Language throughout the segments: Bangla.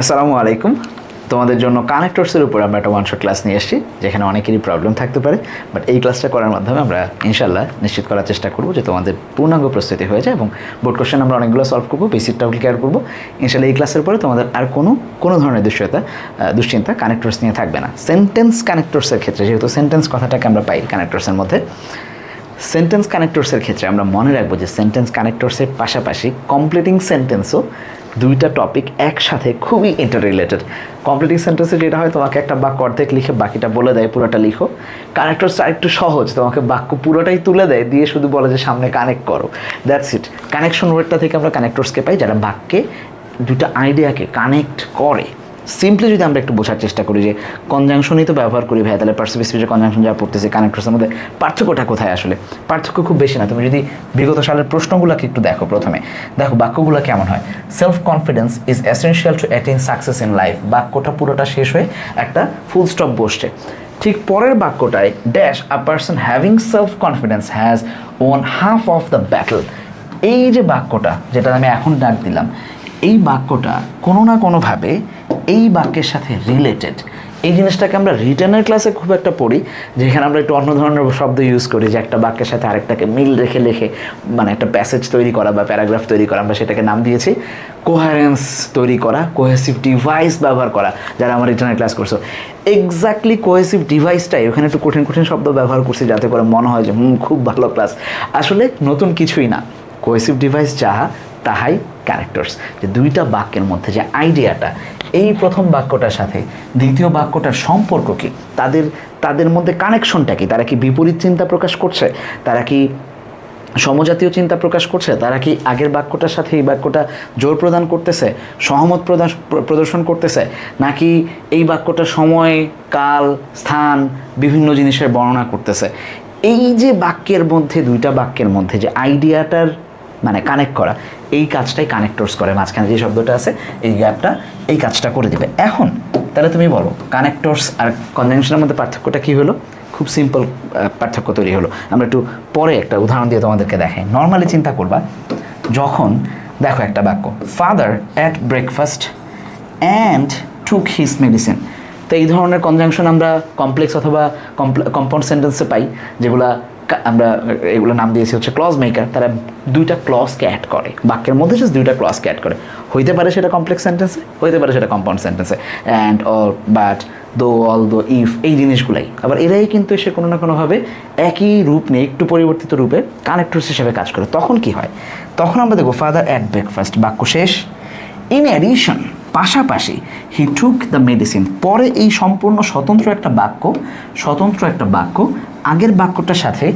আসসালামু আলাইকুম। তোমাদের জন্য কানেক্টরসের উপর আমরা একটা ওয়ান শট ক্লাস নিয়ে এসেছি, যেখানে অনেকেরই প্রবলেম থাকতে পারে, বাট এই ক্লাসটা করার মাধ্যমে আমরা ইনশাল্লাহ নিশ্চিত করার চেষ্টা করবো যে তোমাদের পূর্ণাঙ্গ প্রস্তুতি হয়ে যায় এবং বোর্ড কোশ্চেন আমরা অনেকগুলো সলভ করবো, বেসিকটাও ক্লিয়ার করবো ইনশাল্লাহ। এই ক্লাসের পরে তোমাদের আর কোনো ধরনের দুশ্চিন্তা কানেক্টরস নিয়ে থাকবে না। সেন্টেন্স কানেক্টরসের ক্ষেত্রে, যেহেতু সেন্টেন্স কথাটাকে আমরা পাই কানেক্টরসের মধ্যে, সেন্টেন্স কানেক্টরসের ক্ষেত্রে আমরা মনে রাখবো যে সেন্টেন্স কানেক্টরসের পাশাপাশি কমপ্লিটিং সেন্টেন্সও দুইটা টপিক একসাথে খুবই ইন্টার রিলেটেড। কমপ্লিটিং সেন্টেন্সে যেটা হয়, তোমাকে একটা বাক্য অর্ধেক লিখে বাকিটা বলে দেয় পুরোটা লিখো। কানেক্টরসটা একটু সহজ, তোমাকে বাক্য পুরোটাই তুলে দেয়, দিয়ে শুধু বলে যে সামনে কানেক্ট করো, দ্যাটস ইট। কানেকশন ওয়ার্ডটা থেকে আমরা কানেক্টরসকে পাই, যারা বাক্যে দুটা আইডিয়াকে কানেক্ট করে। সিম্পলি যদি আমরা একটু বোঝার চেষ্টা করি যে কনজাংশনই তো ব্যবহার করি ভাই, তাহলে পার্সিভ স্পিচে কনজাংশন যা পড়তেছে কানেক্টরসের মধ্যে পার্থক্যটা কোথায়? আসলে পার্থক্য খুব বেশি না। তুমি যদি বিগত সালের প্রশ্নগুলোকে একটু দেখো, প্রথমে দেখো বাক্যগুলো কেমন হয়। Self confidence is essential to attain success in life, বাক্যটা পুরোটা শেষ হয়ে একটা ফুল স্টপ বসছে। ঠিক পরের বাক্যটায় dash a person having self confidence has one half of the battle. এই যে বাক্যটা, যেটা আমি এখন ডাক দিলাম, এই বাক্যটা কোনো না কোনোভাবে এই বাক্যের সাথে রিলেটেড। এই জিনিসটাকে আমরা রিটেনের ক্লাসে খুব একটা পড়ি, যেখানে আমরা একটু অন্য ধরনের শব্দ ইউজ করি, যে একটা বাক্যের সাথে আরেকটাকে মিল রেখে লেখে মানে একটা প্যাসেজ তৈরি করা বা প্যারাগ্রাফ তৈরি করা। আমরা সেটাকে নাম দিয়েছি কোহারেন্স তৈরি করা, কোহেসিভ ডিভাইস ব্যবহার করা। যারা আমার রিটেনের ক্লাস করছো, এক্স্যাক্টলি কোহেসিভ ডিভাইসটাই ওখানে একটু কঠিন কঠিন শব্দ ব্যবহার করছি, যাতে করে মনে হয় যে খুব ভালো ক্লাস। আসলে নতুন কিছুই না, কোহেসিভ ডিভাইস যাহা তাহাই ক্যারেক্টার্স। যে দুইটা বাক্যের মধ্যে যে আইডিয়াটা, এই প্রথম বাক্যটার সাথে দ্বিতীয় বাক্যটার সম্পর্ক কী, তাদের মধ্যে কানেকশনটা কি? তারা কি বিপরীত চিন্তা প্রকাশ করছে? তারা কি সমজাতীয় চিন্তা প্রকাশ করছে? তারা কি আগের বাক্যটার সাথে এই বাক্যটা জোর প্রদান করতেছে, সহমত প্রদর্শন করতেছে, নাকি এই বাক্যটা সময়, কাল, স্থান বিভিন্ন জিনিসের বর্ণনা করতেছে? এই যে বাক্যের মধ্যে, দুইটা বাক্যের মধ্যে যে আইডিয়াটার মানে কানেক্ট করা, এই কাজটাই কানেক্টরস করে। মাঝখানে যে শব্দটা আছে, এই গ্যাপটা এই কাজটা করে দিবে। এখন তাহলে তুমি বলো কানেক্টরস আর কনজাংশনের মধ্যে পার্থক্যটা কী হলো? খুব সিম্পল পার্থক্য তৈরি হলো। আমরা একটু পরে একটা উদাহরণ দিয়ে তোমাদেরকে দেখাই। নর্মালি চিন্তা করবা, যখন দেখো একটা বাক্য, father at breakfast and took his medicine. তো এই ধরনের কনজাংশন আমরা কমপ্লেক্স অথবা কম্পাউন্ড সেন্টেন্সে পাই, যেগুলা আমরা এগুলো নাম দিয়েছি হচ্ছে ক্লজ মেকার। তারা দুইটা ক্লজকে অ্যাড করে, বাক্যের মধ্যে জাস্ট দুইটা ক্লজকে অ্যাড করে। হইতে পারে সেটা কমপ্লেক্স সেন্টেন্সে, হইতে পারে সেটা কম্পাউন্ড সেন্টেন্সে। অ্যান্ড, অর, বাট, দো, অল, দো, ইফ, এই জিনিসগুলাই আবার এরাই কিন্তু এসে কোনো না কোনোভাবে একই রূপ নিয়ে একটু পরিবর্তিত রূপে কানেক্টরস হিসেবে কাজ করে। তখন কি হয়? তখন আমরা দেখবো ফাদার অ্যাট ব্রেকফাস্ট, বাক্য শেষ। ইন অ্যাডিশন, পাশাপাশি, হি টুক দ্য মেডিসিন। পরে এই সম্পূর্ণ স্বতন্ত্র একটা বাক্য আগের বাক্যটার সাথে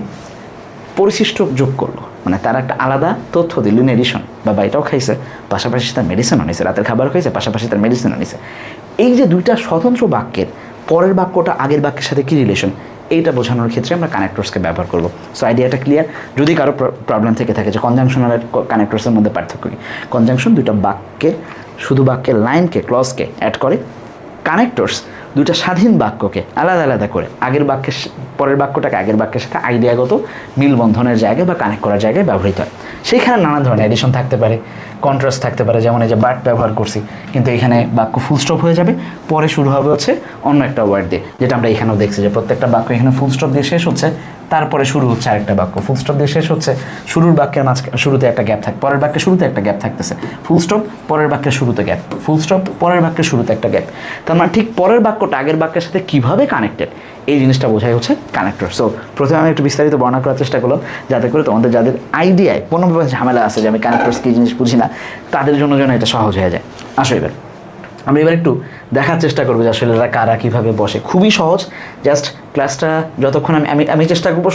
পরিশিষ্ট যোগ করলো, মানে তার একটা আলাদা তথ্য দিল। ইন এডিশন, বাবা এটাও খাইছে, পাশাপাশি তার মেডিসিনও নিছে, রাতের খাবার খাইছে, পাশাপাশি তার মেডিসিনও নিছে। এই যে দুইটা স্বতন্ত্র বাক্যের পরের বাক্যটা আগের বাক্যের সাথে কী রিলেশন, এইটা বোঝানোর ক্ষেত্রে আমরা কানেক্টরসকে ব্যবহার করবো। সো আইডিয়াটা ক্লিয়ার? যদি কারো প্রবলেম থেকে থাকে যে কনজাংশন আর কানেক্টরসের মধ্যে পার্থক্য কী, কনজাংশন দুইটা বাক্যের, শুধু বাক্যের লাইনকে, ক্লজকে অ্যাড করে। কানেক্টরস দুইটা স্বাধীন বাক্যকে আলাদা আলাদা করে আগের বাক্যের, পরের বাক্যটাকে আগের বাক্যের সাথে আইডিয়াগত মিলবন্ধনের জায়গায় বা কানেক্ট করার জায়গায় ব্যবহৃত হয়। সেইখানে নানা ধরনের এডিশন থাকতে পারে, কন্ট্রাস্ট থাকতে পারে, যেমন এই যে বাট ব্যবহার করছি, কিন্তু এখানে বাক্য ফুল স্টপ হয়ে যাবে, পরে শুরু হবে হচ্ছে অন্য একটা ওয়ার্ড দিয়ে, যেটা আমরা এখানেও দেখছি যে প্রত্যেকটা বাক্য এখানে ফুল স্টপ দিয়ে শেষ হচ্ছে, তারপরে শুরু হচ্ছে আরেকটা বাক্য, ফুল স্টপ দিয়ে শেষ হচ্ছে, শুরুর বাক্যের শুরুতে একটা গ্যাপ থাকে, পরের বাক্যের শুরুতে একটা গ্যাপ থাকতেছে, ফুল স্টপ, পরের বাক্যের শুরুতে গ্যাপ, ফুল স্টপ, পরের বাক্যের শুরুতে একটা গ্যাপ। তার মানে ঠিক পরের বাক্যটা আগের বাক্যের সাথে কীভাবে কানেক্টেড, এই জিনিসটা বোঝাই হচ্ছে কানেক্টর। সো প্রথমে আমি একটু বিস্তারিত বর্ণনা করার চেষ্টা করলাম, যাতে করে তোমাদের যাদের আইডিয়ায় কোনোভাবে ঝামেলা আছে যে আমি কানেক্টরস কী জিনিস বুঝি না, তাদের জন্য যেন এটা সহজ হয়ে যায়। আসো এবার আমরা একটু দেখার চেষ্টা করবো যে আসলে এরা কারা কীভাবে বসে। খুবই সহজ, জাস্ট ক্লাসটা যতক্ষণ আমি চেষ্টা করবো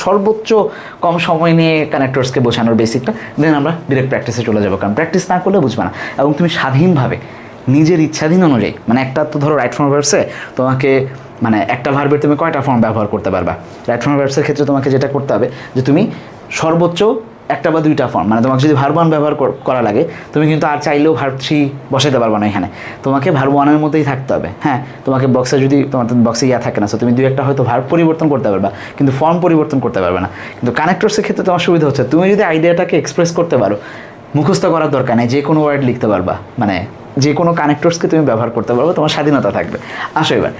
সর্বোচ্চ কম সময় নিয়ে কানেক্টরসকে বোঝানোর বেসিকটা, দেন আমরা ডিরেক্ট প্র্যাকটিসে চলে যাবো, কারণ প্র্যাকটিস না করলে বুঝবে না। এবং তুমি স্বাধীনভাবে নিজের ইচ্ছাধীন অনুযায়ী, মানে একটা তো ধরো রাইট ফর্ম ভার্বসে তোমাকে মানে একটা ভার্বের তুমি কয়টা ফর্ম ব্যবহার করতে পারবা। রাইট ফর্ম ভার্বসের ক্ষেত্রে তোমাকে যেটা করতে হবে যে তুমি সর্বোচ্চ একটা বা দুইটা ফর্ম, মানে তোমাকে যদি ভার্ব ওয়ান ব্যবহার করা লাগে, তুমি কিন্তু আর চাইলেও ভার্ব থ্রি বসাতে পারবে না, এখানে তোমাকে ভার্ব ওয়ানের মধ্যেই থাকতে হবে। হ্যাঁ, তোমাকে বক্সে যদি তোমার বক্সে থাকে না, সো তুমি দুই একটা হয়তো ভার্ব পরিবর্তন করতে পারবা, কিন্তু ফর্ম পরিবর্তন করতে পারবে না। কিন্তু কানেক্টরসের ক্ষেত্রে তোমার সুবিধা হচ্ছে, তুমি যদি আইডিয়াটাকে এক্সপ্রেস করতে পারো, মুখস্থ করার দরকার নেই, যে কোনো ওয়ার্ড লিখতে পারবা, মানে যে কোনো কানেক্টরসকে তুমি ব্যবহার করতে পারবে, তোমার স্বাধীনতা থাকবে। আসো এবার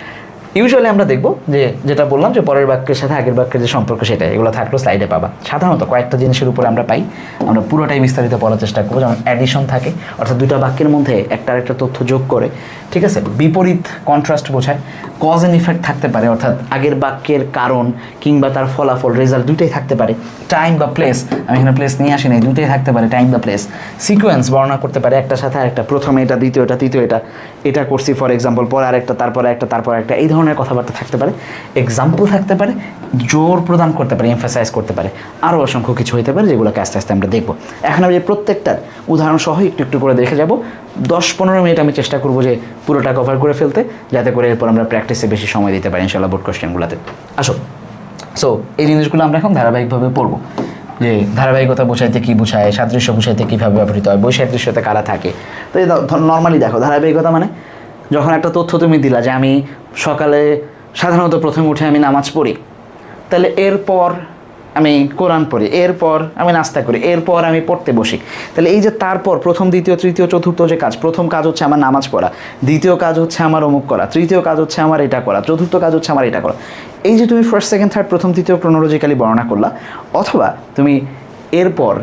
ইউজুয়ালি আমরা দেখবো যে যেটা বললাম যে পরের বাক্যের সাথে আগের বাক্যের যে সম্পর্ক সেটা, এগুলো থাকলেও স্লাইডে পাবা। সাধারণত কয়েকটা জিনিসের উপরে আমরা পাই, আমরা পুরোটাই বিস্তারিত পড়ার চেষ্টা করবো। যেমন অ্যাডিশন থাকে, অর্থাৎ দুইটা বাক্যের মধ্যে একটা আরেকটা তথ্য যোগ করে, ঠিক আছে। বিপরীত কন্ট্রাস্ট বোঝায়। কজ অ্যান্ড ইফেক্ট থাকতে পারে, অর্থাৎ আগের বাক্যের কারণ কিংবা তার ফলাফল রেজাল্ট দুইটাই থাকতে পারে। টাইম বা প্লেস, আমি এখানে প্লেস নিয়ে আসি নাই, দুইটাই থাকতে পারে, টাইম বা প্লেস। সিকোয়েন্স বর্ণনা করতে পারে, একটার সাথে আরেকটা, প্রথমে এটা, দ্বিতীয় এটা, তৃতীয় এটা, এটা করছি ফর এক্সাম্পল, পরে আরেকটা, তারপরে একটা, তারপর একটা, এই ধরনের কথাবার্তা থাকতে পারে। এক্সাম্পল থাকতে পারে, জোর প্রদান করতে পারে, এমফাসাইজ করতে পারে, আরও অসংখ্য কিছু হতে পারে, যেগুলোকে আস্তে আস্তে আমরা দেখবো। এখন আমি যে প্রত্যেকটার উদাহরণ সহ একটু একটু করে দেখে যাব। 10-15 মিনিট আমি চেষ্টা করবো যে পুরোটা কভার করে ফেলতে, যাতে করে এরপর আমরা প্র্যাকটিসে বেশি সময় দিতে পারি ইনশাআল্লাহ বোর্ড কোশ্চেনগুলোতে। আসো, সো এই জিনিসগুলো আমরা এখন ধারাবাহিকভাবে পড়বো, যে ধারাবাহিকতা বোঝাইতে কী বোঝায়, সাদৃশ্য বোঝাইতে কীভাবে ব্যবহৃত হয়, বৈসাদৃশ্যতে কারা থাকে। তো এই নর্মালি দেখো, ধারাবাহিকতা মানে যখন একটা তথ্য তুমি দিলা যে আমি সকালে সাধারণত প্রথমে উঠে আমি নামাজ পড়ি, তাহলে এরপর আমি কোরআন পড়ি, এরপর আমি নাস্তা করি, এরপর আমি পড়তে বসি। তাহলে এই যে তারপর প্রথম, দ্বিতীয়, তৃতীয়, চতুর্থ যে কাজ, প্রথম কাজ হচ্ছে আমার নামাজ পড়া, দ্বিতীয় কাজ হচ্ছে আমার অমুক করা, তৃতীয় কাজ হচ্ছে আমার এটা করা, চতুর্থ কাজ হচ্ছে আমার এটা করা। এই যে তুমি ফার্স্ট, সেকেন্ড, থার্ড, প্রথম, তৃতীয় ক্রোনোলজিক্যালি বর্ণনা করলা, অথবা তুমি এরপর,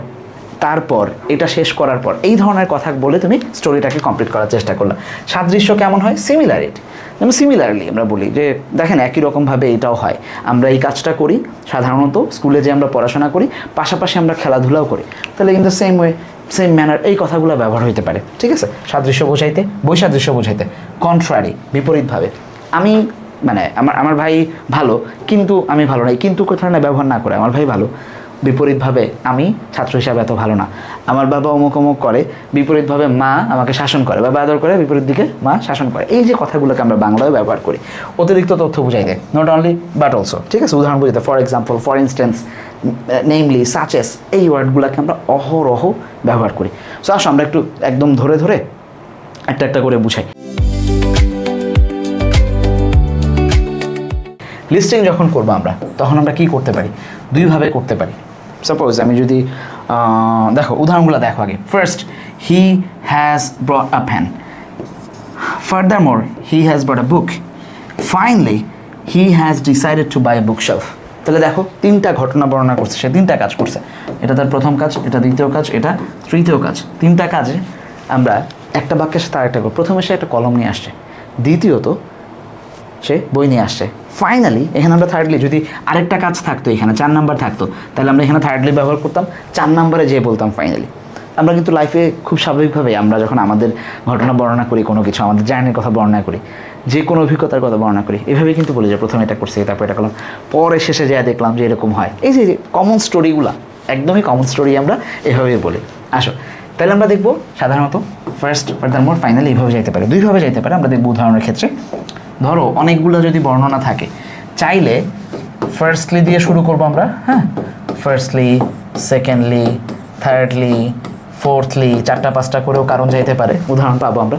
তারপর, এটা শেষ করার পর, এই ধরনের কথা বলে তুমি স্টোরিটাকে কমপ্লিট করার চেষ্টা করলা। সাদৃশ্য কেমন হয়? সিমিলারিটি। যেমন সিমিলারলি আমরা বলি যে দেখেন একই রকমভাবে এটাও হয়, আমরা এই কাজটা করি সাধারণত স্কুলে যে আমরা পড়াশোনা করি, পাশাপাশি আমরা খেলাধুলাও করি, তাহলে কিন্তু সেম ওয়ে, সেম ম্যানার, এই কথাগুলো ব্যবহার হতে পারে, ঠিক আছে। সাদৃশ্য বোঝাইতে, বৈসাদৃশ্য বোঝাইতে, কন্ট্রারি, বিপরীতভাবে। আমি মানে আমার ভাই ভালো কিন্তু আমি ভালো নাই, কিন্তু কথাটা ব্যবহার না করে আমার ভাই ভালো, বিপরীতভাবে আমি ছাত্র হিসাবে এত ভালো না, আমার বাবা অমুক অমুক করে, বিপরীতভাবে মা আমাকে শাসন করে, বাবা আদর করে, বিপরীত দিকে মা শাসন করে। এই যে কথাগুলোকে আমরা বাংলায় ব্যবহার করি অতিরিক্ত তথ্য বুঝাইতে, নট অনলি বাট অলসো, ঠিক আছে। উদাহরণ বুঝাইতে, for example, for instance, namely, such as, এই ওয়ার্ডগুলোকে আমরা অহরহ ব্যবহার করি। সো আসো আমরা একটু একদম ধরে ধরে একটা একটা করে বুঝাই। লিস্টিং যখন করবো আমরা, তখন আমরা কি করতে পারি? দুইভাবে করতে পারি। সাপোজ আমি যদি দেখো উদাহরণগুলো দেখো আগে। First, he has brought a pen. Furthermore, he has brought a book. Finally, he has decided to buy a book shelf. তাহলে দেখো তিনটা ঘটনা বর্ণনা করছে, সে তিনটা কাজ করছে। এটা তার প্রথম কাজ, এটা দ্বিতীয় কাজ, এটা তৃতীয় কাজ। তিনটা কাজে আমরা একটা বাক্যের সাথে আরেকটা করব। প্রথমে সে একটা কলম নিয়ে আসছে, দ্বিতীয়ত সে বই নিয়ে আসছে, ফাইনালি এখানে আমরা থার্ডলি, যদি আরেকটা কাজ থাকতো এখানে 4 নাম্বার থাকতো, তাহলে আমরা এখানে থার্ডলি ব্যবহার করতাম, 4 নাম্বারে যে বলতাম ফাইনালি। আমরা কিন্তু লাইফে খুব স্বাভাবিকভাবে আমরা যখন আমাদের ঘটনা বর্ণনা করি, কোনো কিছু আমাদের জার্নির কথা বর্ণনা করি, যে কোনো অভিজ্ঞতার কথা বর্ণনা করি, এভাবে কিন্তু বলি যে প্রথমে এটা করছি, তারপর এটা করলাম, পরে শেষে যা দেখলাম যে এরকম হয়। এই যে কমন স্টোরিগুলো, একদমই কমন স্টোরি আমরা এভাবেই বলি। আসো তাহলে আমরা দেখবো সাধারণত ফার্স্ট, ফার্দারমোর, ফাইনালি এইভাবে যাইতে পারে, দুইভাবে যাইতে পারে। আমরা দেখবো উদাহরণের ক্ষেত্রে, ধরো অনেকগুলো যদি বর্ণনা থাকে, চাইলে ফার্স্টলি দিয়ে শুরু করবো আমরা, হ্যাঁ, ফার্স্টলি, সেকেন্ডলি, থার্ডলি, ফোর্থলি, 4টা-5টা করেও কারণ যাইতে পারে, উদাহরণ পাবো আমরা।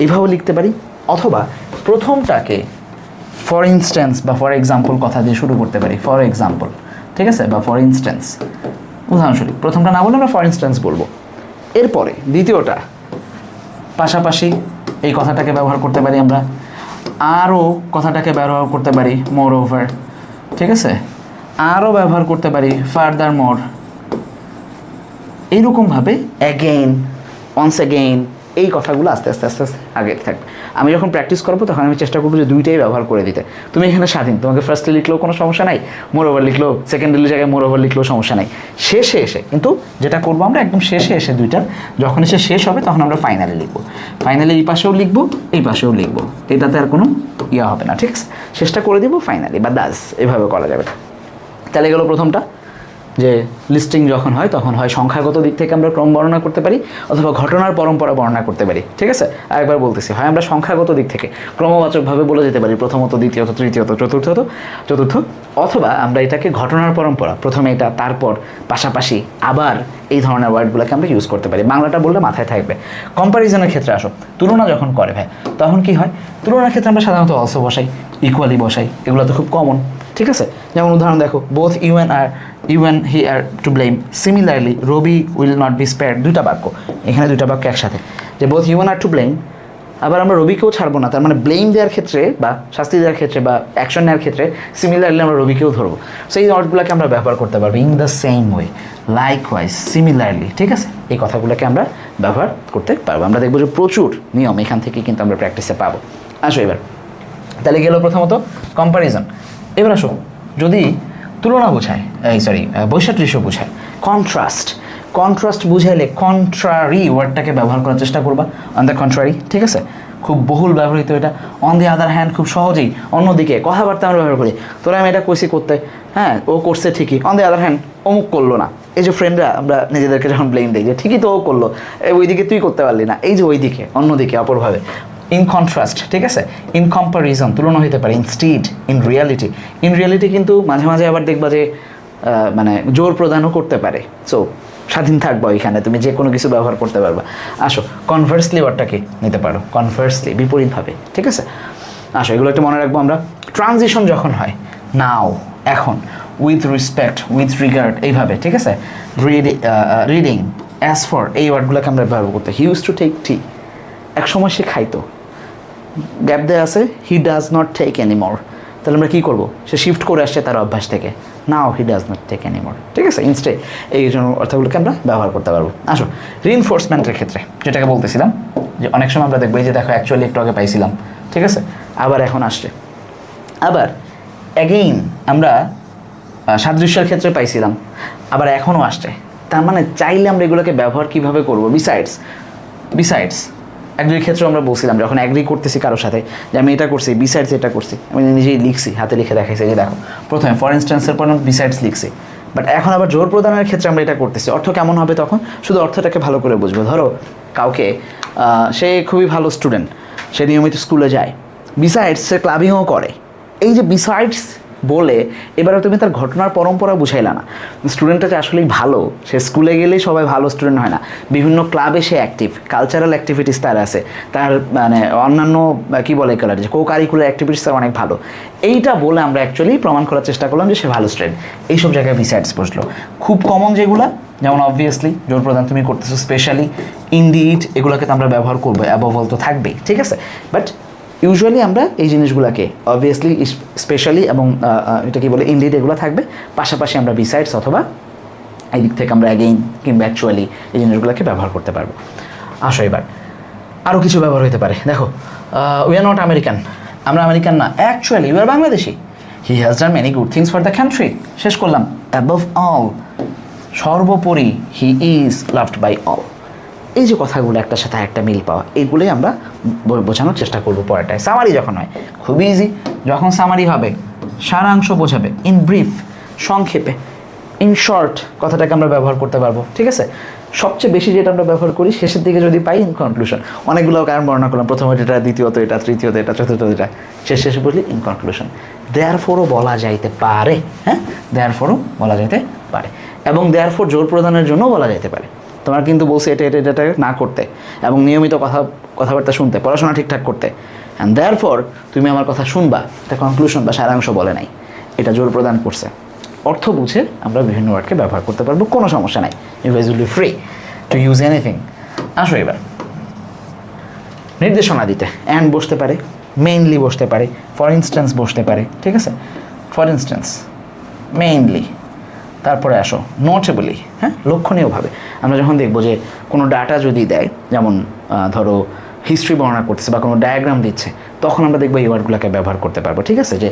এইভাবেও লিখতে পারি, অথবা প্রথমটাকে ফর ইনস্ট্যান্স বা ফর এক্সাম্পল কথা দিয়ে শুরু করতে পারি, ফর এক্সাম্পল, ঠিক আছে, বা ফর ইনস্ট্যান্স, উদাহরণস্বরূপ। প্রথমটা না বলে আমরা ফর ইনস্ট্যান্স বলবো। এরপরে দ্বিতীয়টা পাশাপাশি এই কথাটাকে ব্যবহার করতে পারি আমরা, আরও কথাটাকে ব্যবহার করতে পারি, মোর ওভার, ঠিক আছে, আরও ব্যবহার করতে পারি ফার্দার মোর। এইরকমভাবে অ্যাগেইন, ওয়ান্স অ্যাগেইন, এই কথাগুলো আস্তে আস্তে আস্তে আস্তে আগে থাকবে। আমি যখন প্র্যাকটিস করবো তখন আমি চেষ্টা করবো যে দুইটাই ব্যবহার করে দিতে। তুমি এখানে স্বাধীন, তোমাকে ফার্স্টলি লিখলেও কোনো সমস্যা নাই, মোর ওভার লিখলেও, সেকেন্ডলি জায়গায় মোর ওভার লিখলেও সমস্যা নাই। শেষে এসে কিন্তু যেটা করবো আমরা, একদম শেষে এসে দুইটার যখন এসে শেষ হবে তখন আমরা ফাইনালি লিখবো। ফাইনালি এই পাশেও লিখবো, এই পাশেও লিখবো, এটাতে আর কোনো ইয়া হবে না, ঠিক আছে। শেষটা করে দিব ফাইনালি বা দাস, এভাবে করা যাবে। তাহলে গেলো প্রথমটা, যে লিস্টিং যখন হয় তখন হয় সংখ্যাগত দিক থেকে আমরা ক্রম বর্ণনা করতে পারি, অথবা ঘটনার পরম্পরা বর্ণনা করতে পারি, ঠিক আছে। আরেকবার বলতেছি, হয় আমরা সংখ্যাগত দিক থেকে ক্রমবাচকভাবে বলে যেতে পারি, প্রথমত, দ্বিতীয়ত, তৃতীয়ত, চতুর্থ, অথবা আমরা এটাকে ঘটনার পরম্পরা, প্রথমে এটা, তারপর, পাশাপাশি, আবার, এই ধরনের ওয়ার্ডগুলোকে আমরা ইউজ করতে পারি। বাংলাটা বললে মাথায় থাকবে। কম্প্যারিজনের ক্ষেত্রে আসো, তুলনা যখন করে ভাই, তখন কি হয়? তুলনার ক্ষেত্রে আমরা সাধারণত অলসো বসাই, ইকুয়ালি বসাই, এগুলো তো খুব কমন, ঠিক আছে। যেমন উদাহরণ দেখো, both you and he are to blame, similarly Rabi will not be spared, দুইটা বাক্য, এখানে দুইটা বাক্য একসাথে, যে both you and are to blame, আবার আমরা রবিকেও ছাড়বো না, তার মানে ব্লেম দেওয়ার ক্ষেত্রে বা শাস্তি দেওয়ার ক্ষেত্রে বা অ্যাকশন নেওয়ার ক্ষেত্রে সিমিলারলি আমরা রবিকেও ধরবো। সো এই ওয়ার্ডগুলোকে আমরা ব্যবহার করতে পারবো in the same way, likewise, similarly, ঠিক আছে? এই কথাগুলোকে আমরা ব্যবহার করতে পারবো। আমরা দেখবো যে প্রচুর নিয়ম এখান থেকে কিন্তু আমরা প্র্যাকটিসে পাবো। আসো এবার, তাহলে গেল প্রথমত কম্প্যারিজন। এবার আসো, যদি তুলনা বোঝায়, বৈসাদৃশ্য বোঝায়, কন্ট্রাস্ট বুঝাইলে কন্ট্রারি ওয়ার্ডটাকে ব্যবহার করার চেষ্টা করবা। অন দ্য কন্ট্রারি, ঠিক আছে? খুব বহুল ব্যবহৃত এটা। অন দি আদার হ্যান্ড খুব সহজেই অন্যদিকে কথাবার্তা আমরা ব্যবহার করি। তোরা আমি এটা কইছি করতে, হ্যাঁ ও করছে ঠিকই, অন দি আদার হ্যান্ড অমুক করলো না। এই যে ফ্রেন্ডরা আমরা নিজেদেরকে যখন ব্লেম দিই যে ঠিকই তো ও করলো, ওইদিকে তুই করতে পারলি না, এই যে ওইদিকে অন্যদিকে অপরভাবে। ইন কন্ট্রাস্ট, ঠিক আছে? ইন কম্পারিজন তুলনা হতে পারে। ইনস্টিড, ইন রিয়ালিটি কিন্তু মাঝে মাঝে আবার দেখবা যে মানে জোর প্রদানও করতে পারে। সো স্বাধীন থাকবো এখানে, তুমি যে কোনো কিছু ব্যবহার করতে পারবা। আসো কনভার্সলি ওয়ার্ডটাকে নিতে পারো, কনভার্সলি বিপরীতভাবে, ঠিক আছে? আসো এগুলো একটু মনে রাখবো আমরা। ট্রানজিশন যখন হয়, নাও, এখন, উইথ রেসপেক্ট, উইথ রিগার্ড, এইভাবে, ঠিক আছে? রিডিং, অ্যাজ ফর, এই ওয়ার্ডগুলোকে আমরা ব্যবহার করতে। He use to take tea, এক সময় সে খাইতো, গ্যাপ দেওয়া আছে, he does not take anymore. তাহলে আমরা কী করবো? সে শিফট করে আসছে তার অভ্যাস থেকে, now he does not take anymore, ঠিক আছে? ইনস্টে এই জন্য অর্থগুলোকে আমরা ব্যবহার করতে পারবো। আসো রিইনফোর্সমেন্টের ক্ষেত্রে যেটাকে বলতেছিলাম, যে অনেক সময় আমরা দেখবো এই যে দেখো অ্যাকচুয়ালি একটু আগে পাইছিলাম, ঠিক আছে? আবার এখন আসছে, আবার অ্যাগেইন আমরা সাদৃশ্যের ক্ষেত্রে পাইছিলাম, আবার এখনও আসছে। তার মানে চাইলে আমরা এগুলোকে ব্যবহার কীভাবে করবো? বিসাইডস এক দুই ক্ষেত্রে আমরা বলছিলাম যখন অ্যাগ্রি করতেছি কারোর সাথে যে আমি এটা করছি, বিসাইডস এটা করছি, আমি নিজেই লিখছি, হাতে লিখে দেখাইছি, যে দেখো প্রথমে ফর ইনস্ট্যান্সের পর বিসাইডস লিখছি। বাট এখন আবার জোর প্রদানের ক্ষেত্রে আমরা এটা করতেছি। অর্থ কেমন হবে তখন? শুধু অর্থটাকে ভালো করে বুঝবো। ধরো কাউকে, সে খুবই ভালো স্টুডেন্ট, সে নিয়মিত স্কুলে যায়, বিসাইডস সে ক্লাবিংও করে। এই যে বিসাইডস বলে এবারে তুমি তার ঘটনার পরম্পরা বুঝাইলা না। স্টুডেন্টটা যে আসলেই ভালো, সে স্কুলে গেলেই সবাই ভালো স্টুডেন্ট হয় না, বিভিন্ন ক্লাবে সে অ্যাক্টিভ, কালচারাল অ্যাক্টিভিটিস তার আছে, তার মানে অন্যান্য কী বলে কালার যে কো কারিকুলার অ্যাক্টিভিটিস তার অনেক ভালো। এইটা বলে আমরা অ্যাকচুয়ালি প্রমাণ করার চেষ্টা করলাম যে সে ভালো স্টুডেন্ট। এইসব জায়গায় বিসাইডস বসলো। খুব কমন যেগুলো, যেমন অবভিয়াসলি জোর প্রদান তুমি করতেছো, স্পেশালি, ইনডিড, এগুলোকে তো আমরা ব্যবহার করবো, অ্যাবভ অল তো থাকবেই, ঠিক আছে? বাট ইউজুয়ালি আমরা এই জিনিসগুলোকে অবভিয়াসলি, স্পেশালি এবং এটা কি বলে ইনডিড, এগুলো থাকবে। পাশাপাশি আমরা বিসাইডস অথবা এই দিক থেকে আমরা অ্যাগেইন কিংবা অ্যাকচুয়ালি এই জিনিসগুলোকে ব্যবহার করতে পারবো। আসো এবার আরও কিছু ব্যবহার হতে পারে। দেখো উই আর নট আমেরিকান, আমরা আমেরিকান না, actually we are Bangladeshi. He has done many good things for the country. শেষ করলাম। অ্যাবভ অল, সর্বোপরি, he is loved by all. এই যে কথাগুলো একটার সাথে একটা মিল পাওয়া, এইগুলোই আমরা বোঝানোর চেষ্টা করবো পরেরটায়। সামারি যখন হয় খুবই ইজি, যখন সামারি হবে সারাংশ বোঝাবে। ইন ব্রিফ, সংক্ষেপে। ইন শর্ট কথাটাকে আমরা ব্যবহার করতে পারবো, ঠিক আছে? সবচেয়ে বেশি যেটা আমরা ব্যবহার করি শেষের দিকে যদি পাই, ইন কনক্লুশন। অনেকগুলো কারণ বর্ণনা করলাম, প্রথমত এটা, দ্বিতীয়ত এটা, তৃতীয়ত এটা, চতুর্থ এটা, শেষে বলি ইন কনক্লুশন। দেয়ারফোরও বলা যাইতে পারে, হ্যাঁ, দেয়ারফোরও বলা যাইতে পারে, এবং দেয়ারফোর জোর প্রদানের জন্য বলা যাইতে পারে। তোমার কিন্তু বলছে এটা এটা এটা না করতে, এবং নিয়মিত কথাবার্তা শুনতে, পড়াশোনা ঠিকঠাক করতে। অ্যান্ড দেয়ারফর তুমি আমার কথা শুনবা, এটা কনক্লুশন বা সারাংশ বলে নাই, এটা জোর প্রদান করছে। অর্থ বুঝে আমরা বিভিন্ন ওয়ার্ডকে ব্যবহার করতে পারবো, কোনো সমস্যা নাই। You guys will be free to use anything. আসো এবার নির্দেশনা দিতে অ্যান্ড বসতে পারে, মেইনলি বসতে পারে, ফর ইনস্ট্যান্স বসতে পারে, ঠিক আছে? ফর ইনস্ট্যান্স, মেইনলি, তারপরে আসো নোটেবলি, হ্যাঁ, লক্ষণীয়ভাবে। আমরা যখন দেখবো যে কোনো ডাটা যদি দেয়, যেমন ধরো হিস্ট্রি বর্ণনা করতেছে বা কোনো ডায়াগ্রাম দিচ্ছে, তখন আমরা দেখবো এই ওয়ার্ডগুলোকে ব্যবহার করতে পারবো, ঠিক আছে? যে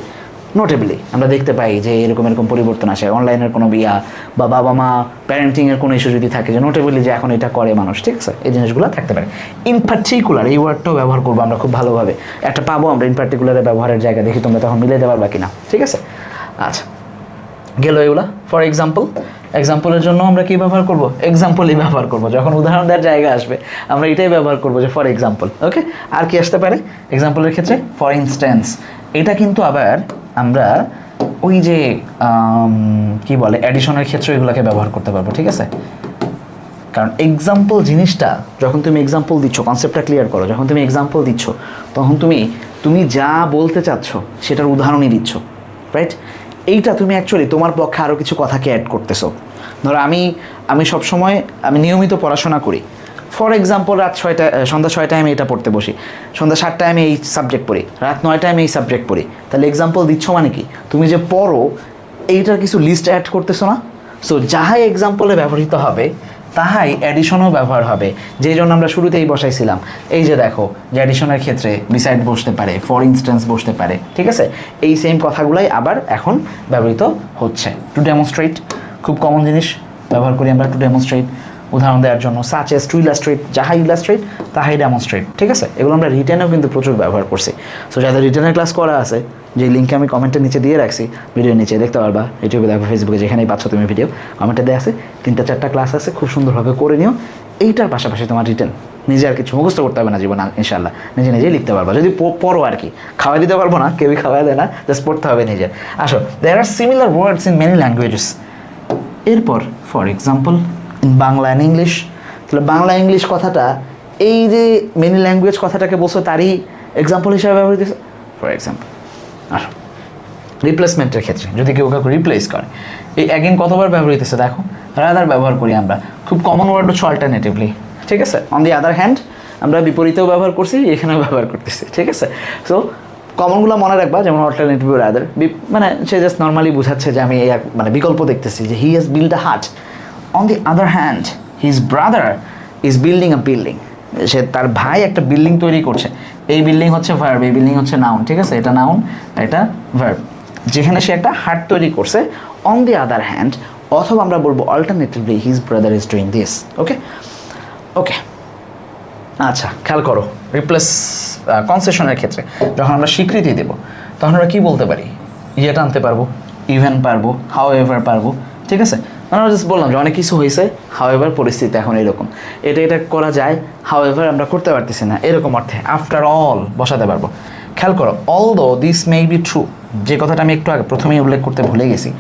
নোটেবলি আমরা দেখতে পাই যে এরকম পরিবর্তন আসে, অনলাইনের কোনো বিয়া বা বাবা মা প্যারেন্টিংয়ের কোনো ইস্যু যদি থাকে, যে নোটেবলি যে এখন এটা করে মানুষ, ঠিক আছে? এই জিনিসগুলো থাকতে পারে। ইন পার্টিকুলার এই ওয়ার্ডটাও ব্যবহার করবো আমরা খুব ভালোভাবে, একটা পাবো আমরা ইন পার্টিকুলারের ব্যবহারের জায়গা, দেখি তোমরা তখন মিলে দেওয়ার বা কিনা, ঠিক আছে? আচ্ছা, গেল এগুলা। ফর এক্সাম্পল, এক্সাম্পলের জন্য আমরা কী ব্যবহার করব? এক্সাম্পলই ব্যবহার করব। যখন উদাহরণ দেওয়ার জায়গা আসবে আমরা এটাই ব্যবহার করবো, যে ফর এক্সাম্পল। ওকে, আর কি আসতে পারে এক্সাম্পলের ক্ষেত্রে? For instance. এটা কিন্তু আবার আমরা ওই যে কি বলে অ্যাডিশনের ক্ষেত্রে এগুলোকে ব্যবহার করতে পারবো, ঠিক আছে? কারণ এক্সাম্পল জিনিসটা, যখন তুমি এক্সাম্পল দিচ্ছ, কনসেপ্টটা ক্লিয়ার করো, যখন তুমি এক্সাম্পল দিচ্ছ তখন তুমি যা বলতে চাচ্ছ সেটার উদাহরণই দিচ্ছ, রাইট? এইটা তুমি অ্যাকচুয়ালি তোমার পক্ষে আরও কিছু কথাকে অ্যাড করতেছো। ধরো আমি সবসময় নিয়মিত পড়াশোনা করি, ফর এক্সাম্পল সন্ধ্যা 6টায় আমি এটা পড়তে বসি, সন্ধ্যা 7টায় আমি এই সাবজেক্ট পড়ি, রাত 9টায় আমি এই সাবজেক্ট পড়ি, তাহলে এক্সাম্পল দিচ্ছ মানে কি তুমি যে পড়ো এইটার কিছু লিস্ট অ্যাড করতেছো না? সো যাহাই এক্সাম্পলে ব্যবহৃত হবে তাহাই অ্যাডিশনও ব্যবহার হবে, যেই জন্য আমরা শুরুতেই বসাইছিলাম। এই যে দেখো যে অ্যাডিশনের ক্ষেত্রে বিসাইড বসতে পারে, ফর ইনস্ট্যান্স বসতে পারে, ঠিক আছে? এই সেম কথাগুলাই আবার এখন ব্যবহৃত হচ্ছে। টু ডেমনস্ট্রেট খুব কমন জিনিস ব্যবহার করি আমরা, টু ডেমনস্ট্রেট উদাহরণ দেওয়ার জন্য, সাচ এস টু ইলাস্ট্রেট, যাহাই ইলাস্ট্রেট তাহাই ডেমনস্ট্রেট, ঠিক আছে? এগুলো আমরা রিটেনেও কিন্তু প্রচুর ব্যবহার করছি। সো যাদের রিটেনের ক্লাস করা আছে, যে লিঙ্কে আমি কমেন্টের নিচে দিয়ে রাখছি, ভিডিওর নিচে দেখতে পারবা, ইউটিউবে দেখো, ফেসবুকে যেখানেই পাচ্ছ তুমি ভিডিও, কমেন্টে দেওয়া আছে 3-4টা ক্লাস আছে, খুব সুন্দরভাবে করে নিও। এইটার পাশাপাশি তোমার রিটেন নিজে আর কিছু মুখস্থ করতে হবে না জীবন, ইনশাল্লাহ নিজে নিজেই লিখতে পারবা, যদি পড়ো আর কি। খাওয়াই দিতে পারবো না, কেউই খাওয়াই দেয় না, জাস্ট পড়তে হবে নিজের। আসো, there are similar words in many languages. এরপর for example in Bangla and English, তাহলে বাংলা ইংলিশ কথাটা এই যে মেনি ল্যাঙ্গুয়েজ কথাটাকে বলছো তারই এক্সাম্পল হিসাবে ব্যবহৃত। ফর এক্সাম্পল আসো, রিপ্লেসমেন্টের ক্ষেত্রে যদি কেউ কাউকে রিপ্লেস করে, এই অ্যাগেন কতবার ব্যবহৃত হচ্ছে দেখো। রাদার ব্যবহার করি আমরা, খুব কমন ওয়ার্ড হচ্ছে অল্টারনেটিভলি, ঠিক আছে? অন দি আদার হ্যান্ড আমরা বিপরীতেও ব্যবহার করছি, এখানেও ব্যবহার করতেছি, ঠিক আছে? সো কমনগুলো মনে রাখবা, যেমন অল্টারনেটিভ রাদার, মানে সে জাস্ট নর্মালি বোঝাচ্ছে যে আমি মানে বিকল্প দেখতেছি, যে he has build a hut, on the other hand his brother is building a building, সে তার ভাই একটা বিল্ডিং তৈরি করছে। এই বিল্ডিং হচ্ছে ভার্ব, এই বিল্ডিং হচ্ছে নাউন, ঠিক আছে? এটা নাউন, এটা ভার্ব, যেখানে সে একটা হাট তৈরি করছে। অন দি আদার হ্যান্ড, অথবা আমরা বলবো alternatively his brother is doing this. Okay okay, আচ্ছা খেয়াল করো, রিপ্লেস কনসেশনের ক্ষেত্রে যখন আমরা স্বীকৃতি দেবো তখন আমরা কী বলতে পারি? ইয়েটা আনতে পারবো, ইভেন পারবো, হাউ এভার পারবো, ঠিক আছে? আমরা জাস্ট বললাম যে অনেক কিছু হয়েছে, হাউ এভার পরিস্থিতি এখন এরকম, এটা করা যায়, হাউ এভার আমরা করতে পারতেছি না, এরকম অর্থে আফটার অল বসাতে পারবো। খেয়াল করো, although this may be true, যে কথাটা আমি একটু আগে প্রথমেই উল্লেখ করতে ভুলে গেছি,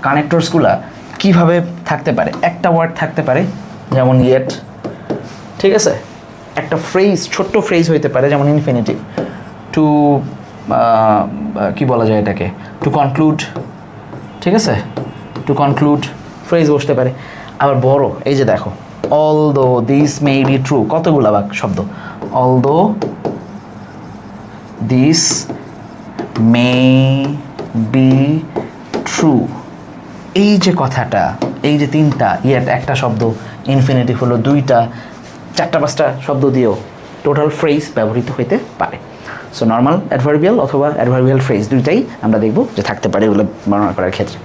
কানেক্টরসগুলো কীভাবে থাকতে পারে? একটা ওয়ার্ড থাকতে পারে যেমন ইয়েট, ঠিক আছে? একটা ফ্রেজ, ছোট্ট ফ্রেজ হইতে পারে যেমন ইনফিনিটিভ, টু কি বলা যায় এটাকে, টু কনক্লুড, ঠিক আছে? টু কনক্লুড ফ্রেজ বসতে পারে। আবার বড়, এই যে দেখো, although this may be true, কতগুলা শব্দ, although this may be true, এই যে কথাটা, এই যে 3টা, ইয়েট একটা শব্দ, ইনফিনিটিভ হলো 2টা, 4-5টা শব্দ দিয়েও টোটাল ফ্রেজ ব্যবহৃত হইতে পারে। সো নর্মাল অ্যাডভার্বিয়াল অথবা অ্যাডভার্বিয়াল ফ্রেজ দুইটাই আমরা দেখব যে থাকতে পারে এগুলো বর্ণনা করার ক্ষেত্রে।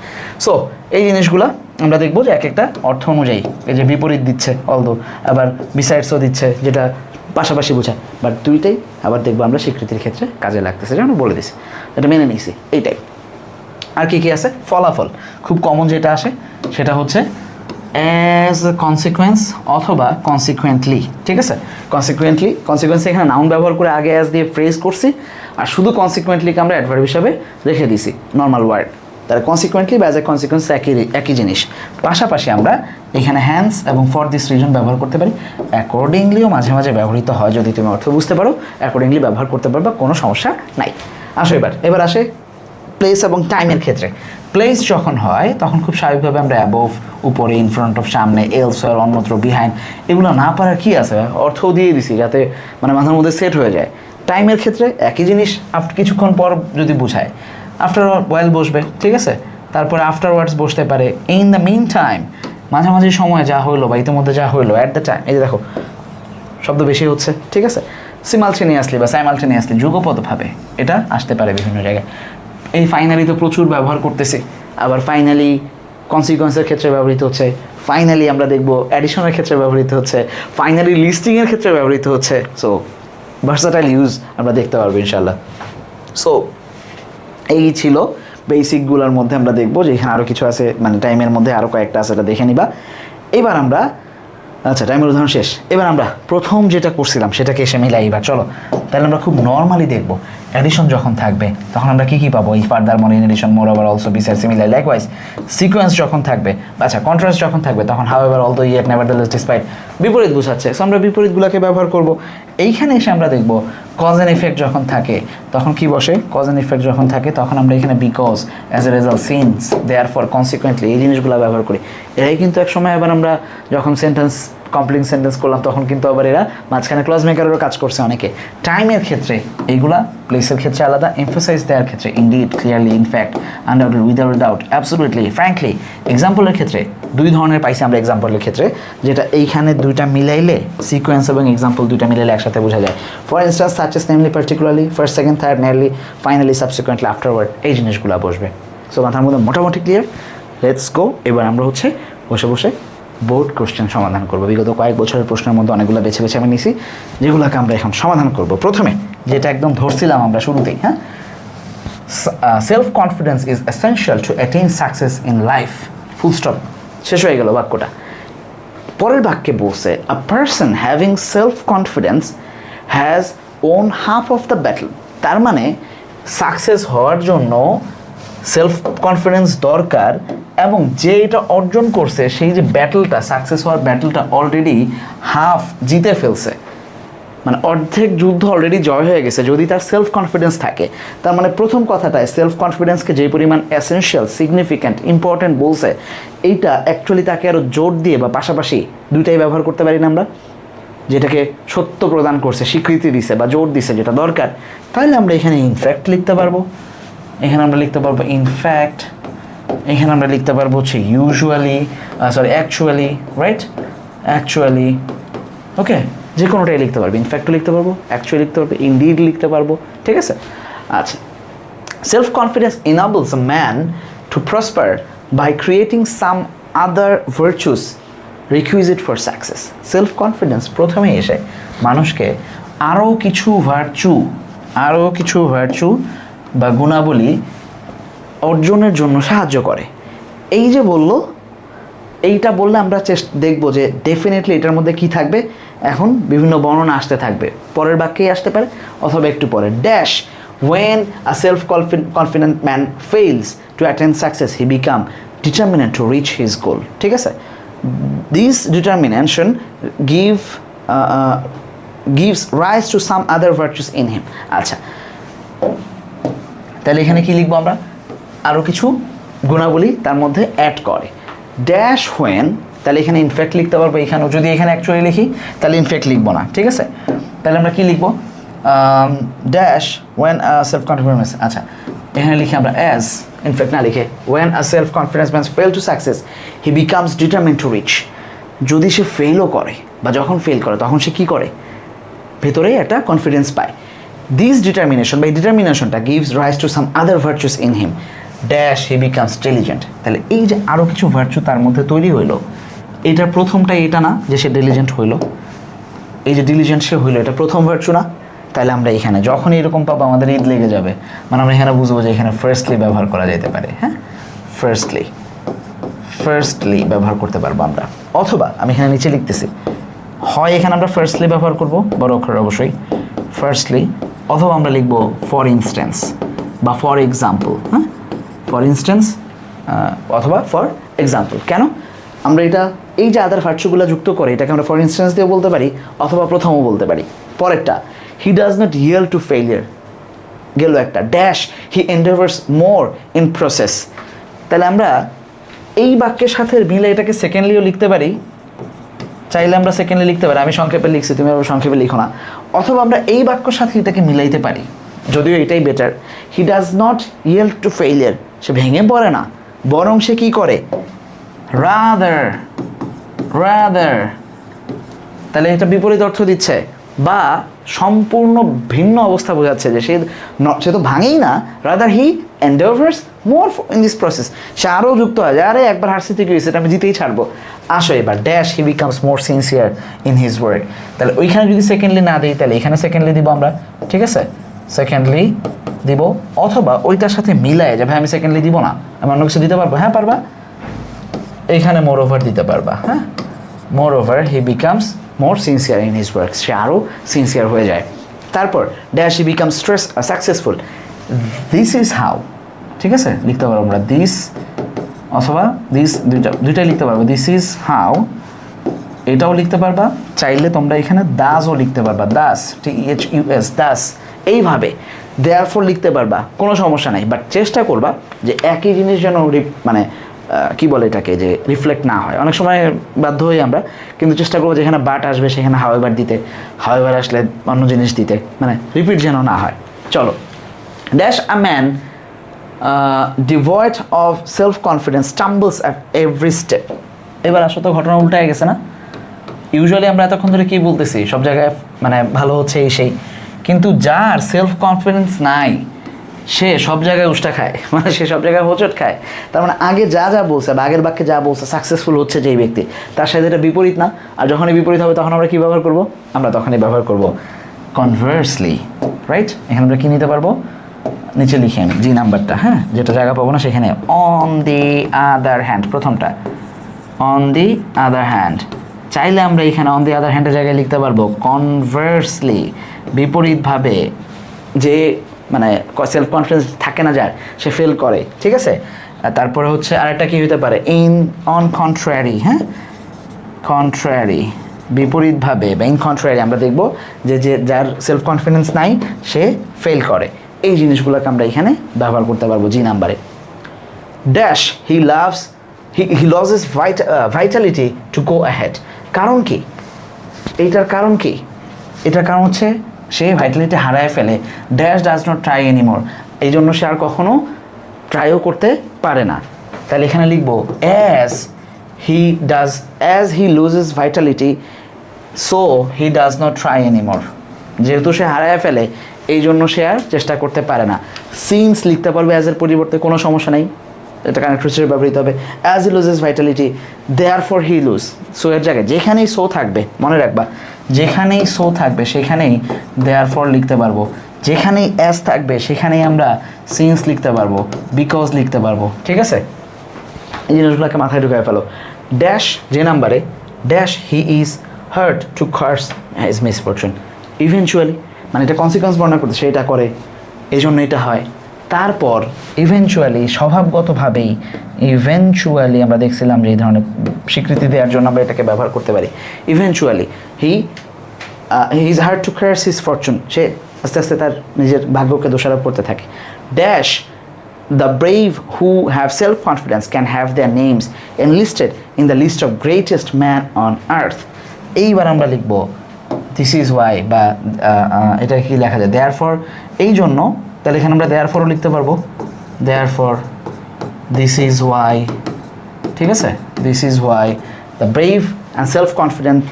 সো এই জিনিসগুলো আমরা দেখব যে এক একটা অর্থ অনুযায়ী, এই যে বিপরীত দিচ্ছে অলদো, আবার বিসাইডসও দিচ্ছে যেটা পাশাপাশি বোঝায়, বাট দুইটাই আবার দেখবো আমরা স্বীকৃতির ক্ষেত্রে কাজে লাগতেছে, যেমন বলে দিছি, এটা মেনে নিয়েছি, এইটাই। আর কি আছে? ফলাফল খুব কমন যেটা আসে সেটা হচ্ছে অ্যাজ এ কনসিকুয়েন্স অথবা কনসিকুয়েন্টলি, ঠিক আছে? কনসিকুয়েন্স এখানে নাউন ব্যবহার করে আগে অ্যাজ দিয়ে ফ্রেজ করছি, আর শুধু কনসিকুয়েন্টলিকে আমরা অ্যাডভার্ব হিসাবে রেখে দিছি, নর্মাল ওয়ার্ড। তাহলে কনসিকুয়েন্টলি বা অ্যাজ এ কনসিকুয়েন্স একই জিনিস। পাশাপাশি আমরা এখানে হ্যান্স এবং ফর দিস রিজন ব্যবহার করতে পারি, অ্যাকর্ডিংলিও মাঝে মাঝে ব্যবহৃত হয়, যদি তুমি অর্থ বুঝতে পারো অ্যাকর্ডিংলি ব্যবহার করতে পারবা, কোনো সমস্যা নাই। আসো এবার আসে প্লেস এবং টাইমের ক্ষেত্রে। প্লেস যখন হয় তখন খুব স্বাভাবিকভাবে আমরা অ্যাবোভ, উপরে, ইন ফ্রন্ট অফ, সামনে, এলসওয়্যার, অন্যত্র, বিহাইন্ড, এগুলো না পারার কী আছে, অর্থও দিয়ে দিছি যাতে মানে মাথার মধ্যে সেট হয়ে যায়। টাইমের ক্ষেত্রে একই জিনিস, কিছুক্ষণ পর যদি বুঝায় আফটার ওয়াইল বসবে, ঠিক আছে? তারপরে আফটারওয়ার্ডস বসতে পারে, ইন দ্য মিন টাইম, মাঝামাঝি সময় যা হইলো বা ইতিমধ্যে যা হইলো, অ্যাট দ্য টাইম, এই যে দেখো শব্দ বেশি হচ্ছে, ঠিক আছে? সিমালটেনিয়াসলি বা সাইমালটেনিয়াসলি, যুগপৎভাবে এটা আসতে পারে বিভিন্ন জায়গায়। এই ফাইনালি তো প্রচুর ব্যবহার করতেছে, আবার ফাইনালি কনসিকুয়েন্সের ক্ষেত্রে ব্যবহৃত হচ্ছে, ফাইনালি আমরা দেখবো অ্যাডিশনের ক্ষেত্রে ব্যবহৃত হচ্ছে, ফাইনালি লিস্টিংয়ের ক্ষেত্রে ব্যবহৃত হচ্ছে। সো ভার্সাটাইল ইউজ আমরা দেখতে পারবো ইনশাল্লাহ। সো এই ছিল বেসিকগুলোর মধ্যে আমরা দেখবো যে এখানে আরও কিছু আছে, মানে টাইমের মধ্যে আরও কয়েকটা আছে, এটা দেখে নিবা। এবার আমরা আচ্ছা টাইমের উদাহরণ শেষ, এবার আমরা প্রথম যেটা করছিলাম সেটাকে এসে মিলাই। এবার চলো তাহলে আমরা খুব নর্মালি দেখবো অ্যাডিশন যখন থাকবে তখন আমরা কী পাবো, এই furthermore, in addition, moreover, also, beside, similar, likewise. Sequence যখন থাকবে, আচ্ছা কন্ট্রাস্ট যখন থাকবে তখন however, although, yet, nevertheless, despite, বিপরীত বোঝাচ্ছে, সো আমরা বিপরীতগুলোকে ব্যবহার করব। এইখানে এসে আমরা দেখবো কজ অ্যান্ড ইফেক্ট যখন থাকে তখন কি বসে, কজ অ্যান্ড ইফেক্ট যখন থাকে তখন আমরা এখানে because, as a result, since, therefore, consequently, এই জিনিসগুলো ব্যবহার করি। এরাই কিন্তু এক সময় আবার আমরা যখন সেন্টেন্স কমপ্লিট সেন্টেন্স করলাম তখন কিন্তু আবার এরা মাঝখানে ক্লজ মেকারেরও কাজ করছে অনেকে। টাইমের ক্ষেত্রে এইগুলা, প্লেসের ক্ষেত্রে আলাদা, এমফাসাইজ দেওয়ার ক্ষেত্রে indeed, clearly, in fact, undoubted, without doubt, absolutely, frankly. এক্সাম্পলের ক্ষেত্রে দুই ধরনের পাইছি আমরা এক্সাম্পলের ক্ষেত্রে, যেটা এইখানে দুইটা মিলাইলে সিকোয়েন্স এবং এক্সাম্পল দুইটা মিলাইলে একসাথে বোঝা যায়। For instance such as namely, particularly, first, second, third, nearly, finally, subsequently, afterward, এই জিনিসগুলো বসবে। সো মাথার মধ্যে মোটামুটি ক্লিয়ার। Let's go. এবার আমরা হচ্ছে বসে বসে বোর্ড কোশ্চেন সমাধান করবো। বিগত কয়েক বছরের প্রশ্নের মধ্যে অনেকগুলো বেছে বেছে আমি নিছি, যেগুলোকে আমরা এখন সমাধান করব। প্রথমে যেটা একদম ধরছিলাম আমরা শুরুতেই, হ্যাঁ, self confidence is essential to attain success in life, full stop, শেষ হয়ে গেল বাক্যটা। পরের বাক্যে বলছে a person having self confidence has won half of the battle. তার মানে সাকসেস হওয়ার জন্য সেলফ কনফিডেন্স দরকার, এবং যে এটা অর্জন করছে সেই যে ব্যাটলটা, সাকসেস হওয়ার ব্যাটলটা অলরেডি হাফ জিতে ফেলছে, মানে অর্ধেক যুদ্ধ অলরেডি জয় হয়ে গেছে যদি তার সেলফ কনফিডেন্স থাকে। তার মানে প্রথম কথাটায় সেলফ কনফিডেন্সকে যে পরিমাণ এসেনশিয়াল, সিগনিফিক্যান্ট, ইম্পর্ট্যান্ট বলছে, এইটা অ্যাকচুয়ালি তাকে আরও জোর দিয়ে বা পাশাপাশি দুইটাই ব্যবহার করতে পারি না আমরা, যেটাকে সত্য প্রদান করছে, স্বীকৃতি দিছে বা জোর দিছে যেটা দরকার। তাহলে আমরা এখানে ইনফ্যাক্ট লিখতে পারবো, এখানে আমরা লিখতে পারবো ইনফ্যাক্ট, এখানে আমরা লিখতে পারবো হচ্ছে ইউজুয়ালি, অ্যাকচুয়ালি, রাইট, অ্যাকচুয়ালি, ওকে, যে কোনোটাই লিখতে পারবো, ইনফ্যাক্টও লিখতে পারবো, অ্যাকচুয়ালি লিখতে পারবো, ইনডিড লিখতে পারবো, ঠিক আছে। আচ্ছা, self confidence enables a man to prosper by creating some other virtues requisite for success. Self confidence প্রথমে এসে মানুষকে আরও কিছু ভার্চু বা গুণাবলী অর্জনের জন্য সাহায্য করে। এই যে বললো, এইটা বললে আমরা দেখবো যে ডেফিনেটলি এটার মধ্যে কি থাকবে, এখন বিভিন্ন বর্ণনা আসতে থাকবে, পরের বাক্যেই আসতে পারে অথবা একটু পরে। Dash, when a self-confident man fails to attain success, he become determined to reach his goal. ঠিক আছে, this determination gives rise to some other virtues in him. আচ্ছা, তাহলে এখানে কি লিখবো আমরা, আরও কিছু গুণাবলী তার মধ্যে অ্যাড করে। ড্যাশ হোয়েন, তাহলে এখানে ইনফ্যাক্ট লিখতে পারবো, এখানেও যদি এখানে অ্যাকচুয়ালি লিখি তাহলে ইনফ্যাক্ট লিখবো না, ঠিক আছে। তাহলে আমরা কি লিখবো, ড্যাশ ওয়েন সেলফ কনফিডেন্স, আচ্ছা এখানে লিখি আমরা অ্যাজ, ইনফ্যাক্ট না লিখে, when a self confidence man fail to success he becomes determined to reach. যদি সে ফেলও করে বা যখন ফেল করে তখন সে কী করে, ভেতরেই একটা কনফিডেন্স পায়। দিস ডিটারমিনেশন বা এই ডিটারমিনেশনটা gives rise to some other virtues in him, dash he becomes diligent. তাহলে এই যে আরও কিছু ভার্চু তার মধ্যে তৈরি হইলো, এটার প্রথমটাই এটা না যে সে ডিলিজেন্ট হইলো, এই যে ডিলিজেন্ট সে হইলো এটা প্রথম ভার্চু না। তাহলে আমরা এখানে যখন এরকম পাবো আমাদের ঈদ লেগে যাবে, মানে আমরা এখানে বুঝবো যে এখানে ফার্স্টলি ব্যবহার করা যেতে পারে, হ্যাঁ, ফার্স্টলি ব্যবহার করতে পারবো আমরা। অথবা আমি এখানে নিচে লিখতেছি, হয় এখানে আমরা ফার্স্টলি ব্যবহার করবো বড় অক্ষরে অবশ্যই ফার্স্টলি, অথবা আমরা লিখবো ফর ইনস্ট্যান্স বা ফর এক্সাম্পল, হ্যাঁ, ফর ইনস্ট্যান্স অথবা ফর এক্সাম্পল। কেন আমরা এটা এই যে আদার ভার্চুগুলো যুক্ত করে এটাকে আমরা ফর ইনস্ট্যান্স দিয়েও বলতে পারি অথবা প্রথমও বলতে পারি। পরেরটা, he does not yield to failure, গেল একটা। Dash, he endeavours more in process. তাহলে আমরা এই বাক্যের সাথে মিলে এটাকে সেকেন্ডলিও লিখতে পারি, চাইলে আমরা সেকেন্ডলি লিখতে পারি, আমি সংক্ষেপে লিখছি, তুমি আবার সংক্ষেপে লিখো না। অথবা আমরা এই বাক্যর সাথে এটাকে মিলাইতে পারি, যদিও এটাই better. He does not yield to failure, সে ভেঙে পড়ে না, বরং সে কী করে, রাদার, তাহলে এটা বিপরীত অর্থ দিচ্ছে বা সম্পূর্ণ ভিন্ন অবস্থা বোঝাচ্ছে যে সে তো ভাঙেই না, rather he endeavours more in this process, সে আরও যুক্ত হয় যে আরে একবার হারসিতে কি হয়েছে, এটা আমি জিতেই ছাড়বো, আসো এবার। Dash, he becomes more sincere in his work. তাহলে ওইখানে যদি সেকেন্ডলি না দিই তাহলে এখানে সেকেন্ডলি দিব আমরা, ঠিক আছে, সেকেন্ডলি দিব। অথবা ওইটার সাথে মিলায় যে ভাই আমি সেকেন্ডলি দিব না, আমি অন্য কিছু দিতে পারবো, হ্যাঁ পারবা, এইখানে মোর ওভার দিতে পারবা, হ্যাঁ, moreover he becomes more sincere in his work, সে আরও সিনসিয়ার হয়ে যায়। তারপর dash, he becomes successful, this is how, ঠিক আছে, লিখতে পারবো আমরা দিস অথবা দিস, দুইটাই লিখতে পারবো, দিস ইজ হাউ, এটাও লিখতে পারবা, চাইলে তোমরা এখানে দাসও লিখতে পারবা, দাস, THUS, দাস, এইভাবে দেয়ারফর লিখতে পারবা, কোনো সমস্যা নাই। বাট চেষ্টা করবা যে একই জিনিস যেন মানে কি বলে এটাকে, যে রিফ্লেক্ট না হয়। অনেক সময় বাধ্য হই আমরা, কিন্তু চেষ্টা করবো যেখানে বাট আসবে সেখানে হাওয়েভার দিতে, হাওয়েভার আসলে অন্য জিনিস দিতে, মানে রিপিট যেন না হয়। চলো, dash a man devoid of self confidence stumbles at every step. এবার আসলে তো ঘটনা উল্টায় গেছে না? ইউজুয়ালি আমরা এতক্ষণ ধরে কী বলতেছি, সব জায়গায় মানে ভালো হচ্ছে এই সেই, কিন্তু যার সেলফ কনফিডেন্স নাই সে সব জায়গায় উষ্টা খায়, মানে সে সব জায়গায় হোঁচট খায়। তার মানে আগে যা যা বলছে বা আগের বাক্যে যা বলছে সাকসেসফুল হচ্ছে যেই ব্যক্তি, তার সাথে এটা বিপরীত না। আর যখনই বিপরীত হবে তখন আমরা কী ব্যবহার করব? আমরা তখনই ব্যবহার করব কনভার্সলি, রাইট? এখানে আমরা কী নিতে পারবো? নিচে লিখে আমি জি নাম্বারটা, হ্যাঁ, যেটা জায়গা পাবো না সেখানে অন দি আদার হ্যান্ড, প্রথমটা অন দি আদার হ্যান্ড। চাইলে আমরা এখানে অন দি আদার হ্যান্ডের জায়গায় লিখতে পারবো কনভার্সলি, বিপরীতভাবে। যে মানে সেলফ কনফিডেন্স থাকে না যার, সে ফেল করে, ঠিক আছে? তারপরে হচ্ছে আরেকটা কি হতে পারে, অন কন্ট্রারি, হ্যাঁ, কন্ট্রারি, বিপরীতভাবে বা ইন কন্ট্রারি। আমরা দেখব যে যার সেলফ কনফিডেন্স নাই সে ফেল করে। এই জিনিসগুলোকে আমরা এখানে ব্যবহার করতে পারবো জি নাম্বারে। Dash he losses Vitality to go ahead. কারণ কি? এইটার কারণ কি? এটার কারণ হচ্ছে সে ভাইটালিটি হারায় ফেলে। Dash does not try anymore, এই জন্য সে আর কখনো ট্রাইও করতে পারে না। তাহলে এখানে লিখবো as he loses Vitality so he does not try anymore. যেহেতু সে হারায় ফেলে এই জন্য সে আর চেষ্টা করতে পারে না। সিন্স লিখতে পারবে অ্যাজের পরিবর্তে, কোনো সমস্যা নেই, এটা কানেক্টর হিসেবে ব্যবহৃত হবে। As he loses vitality therefore he lose, so এর জায়গায় যেখানেই সো থাকবে, মনে রাখবা, যেখানেই সো থাকবে সেখানেই দেয়ারফর লিখতে পারবো, যেখানেই অ্যাজ থাকবে সেখানেই আমরা সিন্স লিখতে পারবো, বিকজ লিখতে পারবো, ঠিক আছে? এই জিনিসগুলোকে মাথায় ঢুকায় ফেলো। ড্যাশ যে নাম্বারে, dash he is hurt to curse his misfortune eventually, মানে এটা কনসিকোয়েন্স বর্ণনা করতে, সে এটা করে এই জন্য এটা হয়। তারপর ইভেনচুয়ালি, স্বভাবগতভাবেই, ইভেনচুয়ালি আমরা দেখছিলাম যে এই ধরনের স্বীকৃতি দেওয়ার জন্য আমরা এটাকে ব্যবহার করতে পারি। Eventually he is hard to crush his fortune, সে আস্তে আস্তে তার নিজের ভাগ্যকে দোষারোপ করতে থাকে। Dash the brave who have self confidence can have their names enlisted in the list of greatest man on earth. এইবার আমরা লিখবো দিস ইজ ওয়াই, বা এটা কি লেখা যায় দেয়ার ফর, এই জন্য। তাহলে এখানে আমরা দেয়ার ফরও লিখতে পারবো, therefore this is why, ঠিক আছে? This is why the brave and self confident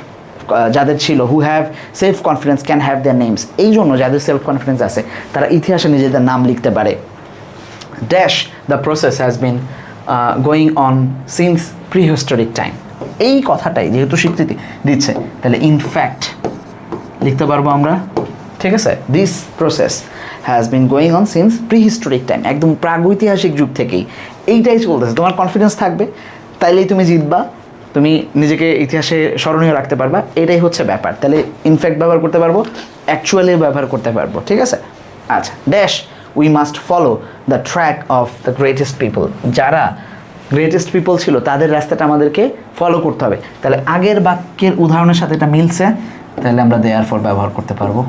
যাদের ছিল, who have self confidence can have their names, এই জন্য যাদের সেলফ কনফিডেন্স আছে তারা ইতিহাসে নিজেদের নাম লিখতে পারে। Dash the process has been going on since pre historic time, এই কথাটাই যেহেতু স্বীকৃতি দিচ্ছে তাহলে ইনফ্যাক্ট লিখতে পারবো আমরা, ঠিক আছে? This process has been going on since pre historic time, একদম প্রাগৈতিহাসিক যুগ থেকেই এইটাই চলতেছে। তোমার কনফিডেন্স থাকবে তাইলেই তুমি জিতবা, তুমি নিজেকে ইতিহাসে স্মরণীয় রাখতে পারবা, এটাই হচ্ছে ব্যাপার। তাহলে ইনফ্যাক্ট ব্যবহার করতে পারবো, অ্যাকচুয়ালি ব্যবহার করতে পারবো, ঠিক আছে? আচ্ছা, dash we must follow the track of the greatest people, যারা গ্রেটেস্ট পিপল ছিল তাদের রাস্তাটা আমাদেরকে ফলো করতে হবে। তাহলে আগের বাক্যের উদাহরণের সাথে এটা মিলছে, তাহলে আমরা দেয়ার ফর ব্যবহার করতে পারবো।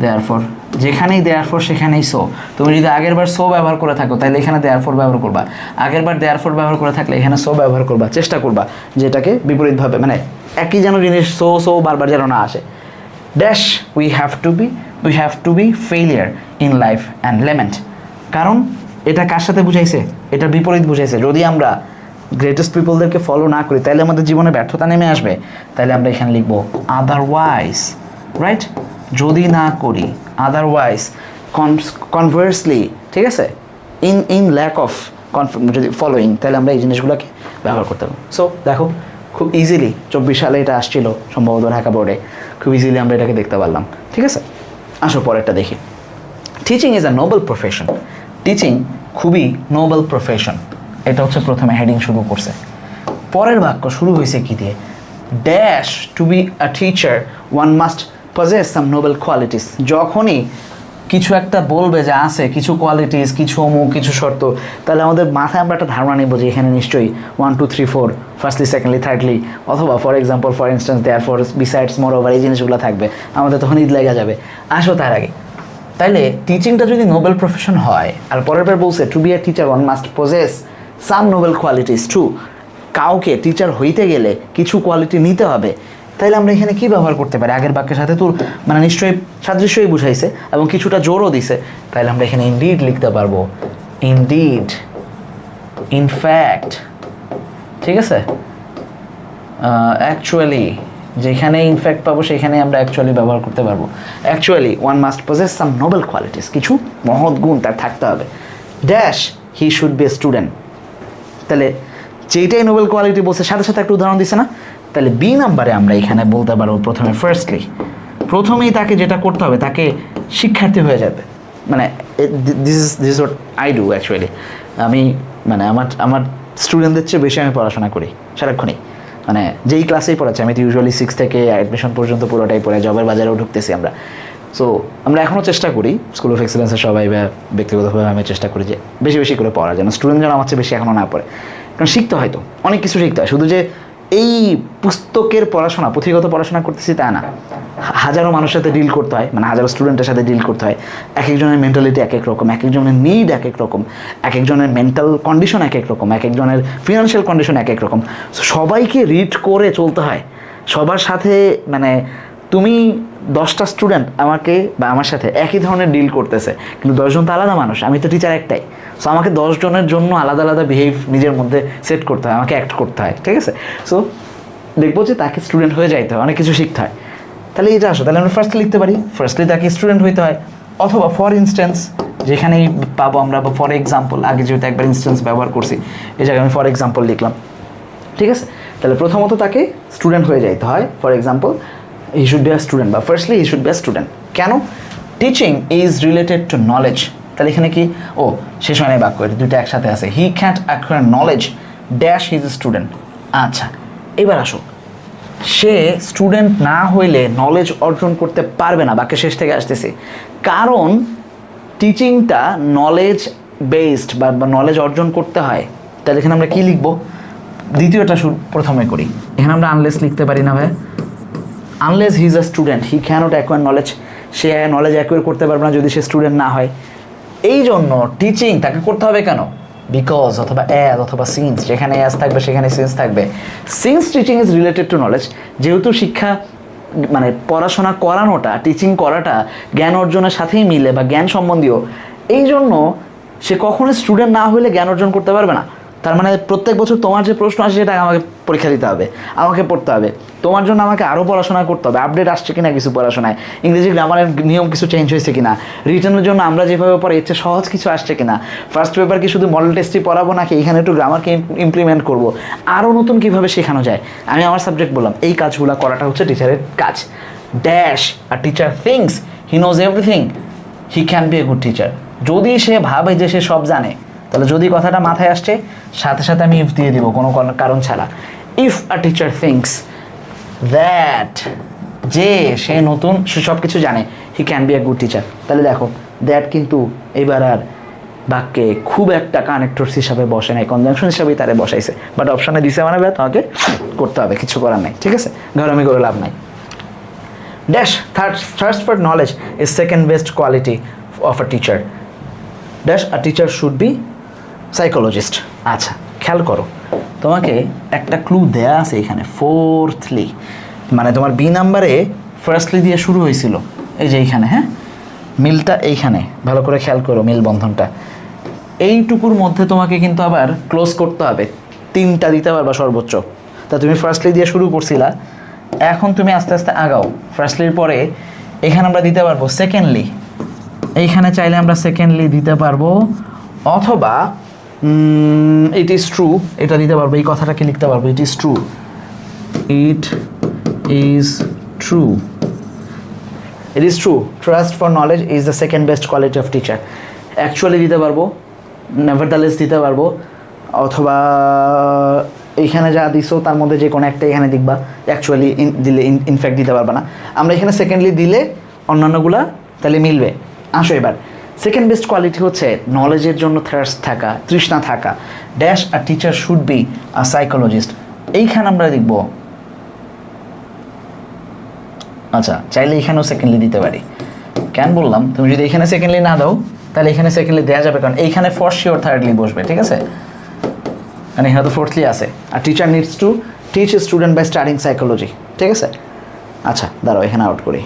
দেয়ার ফর, যেখানেই দেয়ার ফর সেখানেই সো। তুমি যদি আগের বার সো ব্যবহার করে থাকো তাহলে এখানে দেয়ার ফর ব্যবহার করবা, আগের বার দেয়ার ফর ব্যবহার করে থাকলে এখানে সো ব্যবহার করবা। চেষ্টা করবা যেটাকে বিপরীতভাবে, মানে একই যেন জিনিস সো বারবার যেন না আসে। Dash we have to be failure in life and lament, কারণ এটা কার সাথে বুঝাইছে? এটার বিপরীত বুঝাইছে। যদি আমরা গ্রেটেস্ট পিপলদেরকে ফলো না করি তাহলে আমাদের জীবনে ব্যর্থতা নেমে আসবে। তাহলে আমরা এখানে লিখবো আদারওয়াইজ, রাইট? যদি না করি, আদারওয়াইজ, কনভার্সলি, ঠিক আছে? ইন ল্যাক অফ যদি ফলোয়িং, তাহলে আমরা এই জিনিসগুলোকে ব্যবহার করতে পারবো। সো দেখো খুব ইজিলি 24 সালে এটা আসছিল সম্ভবত ঢাকা বোর্ডে, খুব ইজিলি আমরা এটাকে দেখতে পারলাম, ঠিক আছে? আসো পরেরটা দেখি। Teaching is a noble profession, teaching খুবই নোবেল প্রফেশন, এটা হচ্ছে প্রথমে হেডিং শুরু করছে। পরের বাক্য শুরু হয়েছে কি দিয়ে? Dash to be a teacher one must possess some noble qualities, যখনই কিছু একটা বলবে যে আছে কিছু কোয়ালিটিস, কিছু অমুক, কিছু শর্ত, তাহলে আমাদের মাথায় আমরা একটা ধারণা নেব যে এখানে নিশ্চয়ই 1 2 3 4 ফার্স্টলি, সেকেন্ডলি, থার্ডলি, অথবা for example, for instance, there, besides, more, এই জিনিসগুলো থাকবে। আমাদের তখন ঈদ লেগে যাবে। আসো তার আগে, তাইলে টিচিংটা যদি নোবেল প্রফেশন হয় আর পরের বার বলছে to be a teacher one must possess some noble qualities true. কাউকে টিচার হইতে গেলে কিছু কোয়ালিটি নিতে হবে। তাইলে আমরা এখানে কি ব্যবহার করতে পারি? আগের বাক্যের সাথে তোর মানে নিশ্চয়ই সাদৃশ্যই বুঝাইছে এবং কিছুটা জোরও দিছে। তাইলে আমরা এখানে ইনডিড লিখতে পারবো, ইনডিড, ইনফ্যাক্ট, ঠিক আছে। অ্যাকচুয়ালি, যেখানে ইনফ্যাক্ট পাবো সেখানে আমরা অ্যাকচুয়ালি ব্যবহার করতে পারবো। Actually one must possess some noble qualities, কিছু মহৎ গুণ তার থাকতে হবে। Dash he should B a student. তাহলে যেটাই নোবেল কোয়ালিটি বলছে সাথে সাথে একটা উদাহরণ দিছে না? তাহলে বি নাম্বারে আমরা এখানে বলতে পারবো প্রথমে ফার্স্টলি, প্রথমেই তাকে যেটা করতে হবে তাকে শিক্ষার্থী হয়ে যাবে। মানে this is what I do actually. আমি মানে আমার স্টুডেন্টদের চেয়ে বেশি আমি পড়াশোনা করি সারাক্ষণই। মানে যেই ক্লাসেই পড়াচ্ছি, আমি তো ইউজুয়ালি 6 থেকে অ্যাডমিশন পর্যন্ত পুরোটাই পড়ে জবের বাজারেও ঢুকতেছি আমরা। সো আমরা এখনও চেষ্টা করি স্কুল অফ এক্সেলেন্সের সবাই বা ব্যক্তিগতভাবে আমি চেষ্টা করি যে বেশি বেশি করে পড়ার জন্য, স্টুডেন্ট যেন আমার চেয়ে বেশি এখনও না পড়ে। কারণ শিখতে হয় তো, অনেক কিছু শিখতে হয়। শুধু যে এই পুস্তকের পড়াশোনা, পুঁথিগত পড়াশোনা করতেছি তা না, হাজারো মানুষের সাথে ডিল করতে হয়, মানে হাজারো স্টুডেন্টের সাথে ডিল করতে হয়। এক একজনের মেন্টালিটি এক এক রকম, এক একজনের নিড এক এক রকম, এক একজনের মেন্টাল কন্ডিশন এক এক রকম, এক একজনের ফিনান্সিয়াল কন্ডিশন এক এক রকম। সবাইকে রিড করে চলতে হয় সবার সাথে। মানে তুমি 10টা স্টুডেন্ট আমাকে বা আমার সাথে একই ধরনের ডিল করতেছে, কিন্তু 10 জন তো আলাদা মানুষ, আমি তো টিচার একটাই। সো আমাকে 10 জনের জন্য আলাদা আলাদা বিহেভ নিজের মধ্যে সেট করতে হয়, আমাকে অ্যাক্ট করতে হয়, ঠিক আছে। সো দেখবো যে তাকে স্টুডেন্ট হয়ে যাইতে হয়, অনেক কিছু শিখতে হয়। তাহলে এটা আসো, তাহলে আমরা ফার্স্টলি লিখতে পারি, ফার্স্টলি তাকে স্টুডেন্ট হইতে হয়। অথবা ফর ইনস্ট্যান্স, যেখানেই পাবো আমরা, বা ফর এক্সাম্পল, আগে যেহেতু একবার ইনস্ট্যান্স ব্যবহার করছি এই জায়গায় আমি ফর এক্সাম্পল লিখলাম, ঠিক আছে। তাহলে প্রথমত তাকে স্টুডেন্ট হয়ে যাইতে হয়। For example, he should be a student, বা firstly he should be a student. কেন? Teaching is related to knowledge. তাহলে এখানে কি, ও শেষ হয় না বাক্য, এটা দুটো একসাথে আছে। হি can't acquire knowledge dash his student. আচ্ছা, এবার আসো, সে স্টুডেন্ট না হইলে নলেজ অর্জন করতে পারবে না, বাক্যের শেষ থেকে আসতেছে। কারণ টিচিংটা নলেজ বেসড বা নলেজ অর্জন করতে হয়। তাহলে এখানে আমরা কি লিখবো? দ্বিতীয়টা প্রথমে করি। এখানে আমরা আনলেস লিখতে পারি না ভাই? Unless he is a student he cannot acquire knowledge. সে নলেজ অ্যাকোয়ার করতে পারবে না যদি সে স্টুডেন্ট না হয়। এই জন্য টিচিং তাকে করতে হবে কেন? বিকজ অথবা অ্যাজ অথবা সিন্স, যেখানে অ্যাজ থাকবে সেখানে সিন্স থাকবে। Since teaching is related to knowledge, যেহেতু শিক্ষা মানে পড়াশোনা করানোটা, টিচিং করাটা জ্ঞান অর্জনের সাথেই মিলে বা জ্ঞান সম্বন্ধীয়, এই জন্য সে কখনো স্টুডেন্ট না হলে জ্ঞান অর্জন করতে পারবে না। তার মানে প্রত্যেক বছর তোমার যে প্রশ্ন আসে সেটা আমাকে পরীক্ষা দিতে হবে, আমাকে পড়তে হবে, তোমার জন্য আমাকে আরও পড়াশোনা করতে হবে, আপডেট আসছে কিনা কিছু পড়াশোনায়, ইংরেজি গ্রামারের নিয়ম কিছু চেঞ্জ হয়েছে কিনা, রিটেনের জন্য আমরা যেভাবে পড়াই এর চেয়ে সহজ কিছু আসছে কিনা, ফার্স্ট পেপার কি শুধু মডেল টেস্টই পড়াবো নাকি এখানে একটু গ্রামারকে ইমপ্লিমেন্ট করবো, আরও নতুন কীভাবে শেখানো যায়। আমি আমার সাবজেক্ট বললাম, এই কাজগুলো করাটা হচ্ছে টিচারের কাজ। ড্যাশ আর teacher thinks he knows everything he can be a good teacher. যদি সে ভাবে যে সে সব জানে, তাহলে যদি কথাটা মাথায় আসছে সাথে সাথে আমি ইফ দিয়ে দিব, কোনো কারণ ছাড়া। If a teacher things that, যে সে নতুন, সে সব কিছু জানে, হি can be a good teacher. তাহলে দেখো দ্যাট কিন্তু এবার আর বাক্যে খুব একটা কানেক্টরস হিসাবে বসে নাই, কনজাংশন হিসাবেই তারে বসাইছে, বাট অপশানে দিছে মানে তোমাকে করতে হবে, কিছু করার নাই, ঠিক আছে, ঘরামি করে লাভ নাই। Dash thirst for knowledge is second best quality of a teacher. Dash a teacher should be psychologist. আচ্ছা, খেয়াল করো, তোমাকে একটা ক্লু দেয়া আছে এখানে, ফোর্থলি, মানে তোমার বি নাম্বারে ফার্স্টলি দিয়ে শুরু হয়েছিল, এই যে এইখানে, হ্যাঁ, মিলটা এইখানে, ভালো করে খেয়াল করো মিল বন্ধনটা। এইটুকুর মধ্যে তোমাকে কিন্তু আবার ক্লোজ করতে হবে, 3টা দিতে পারবা সর্বোচ্চ। তা তুমি ফার্স্টলি দিয়ে শুরু করছিলা, এখন তুমি আস্তে আস্তে আগাও। ফার্স্টলির পরে এখানে আমরা দিতে পারবো সেকেন্ডলি, এইখানে চাইলে আমরা সেকেন্ডলি দিতে পারবো, অথবা ইট ইজ ট্রু, এটা দিতে পারবো, এই কথাটাকে লিখতে পারবো, it is true, it is true, it is true, trust for knowledge is the second best quality of teacher. Actually দিতে পারবো, নেভারদালেস দিতে পারবো, অথবা এইখানে যা দিছো তার মধ্যে যে কোনো একটা এখানে দেখবা, অ্যাকচুয়ালি দিলে ইনফ্যাক্ট দিতে পারবে না। আমরা এখানে সেকেন্ডলি দিলে অন্যান্যগুলা তাহলে মিলবে। আসো এবার, সেকেন্ড বেস্ট কোয়ালিটি হচ্ছে নলেজের জন্য থার্স্ট থাকা, তৃষ্ণা থাকা। Dash a teacher should be a psychologist, এইখানে আমরা দেখব, আচ্ছা চাইলে এখানেও সেকেন্ডলি দিতে পারি। কেন বললাম, তুমি যদি এখানে সেকেন্ডলি না দাও তাহলে এখানে সেকেন্ডলি দেওয়া যাবে, কারণ এইখানে ফর শিওর থার্ডলি বসবে, ঠিক আছে। মানে এখানে তো ফোর্থলি আছে। আর teacher needs to teach student by studying psychology, ঠিক আছে? আচ্ছা দাঁড়াও, এখানে আউট করি,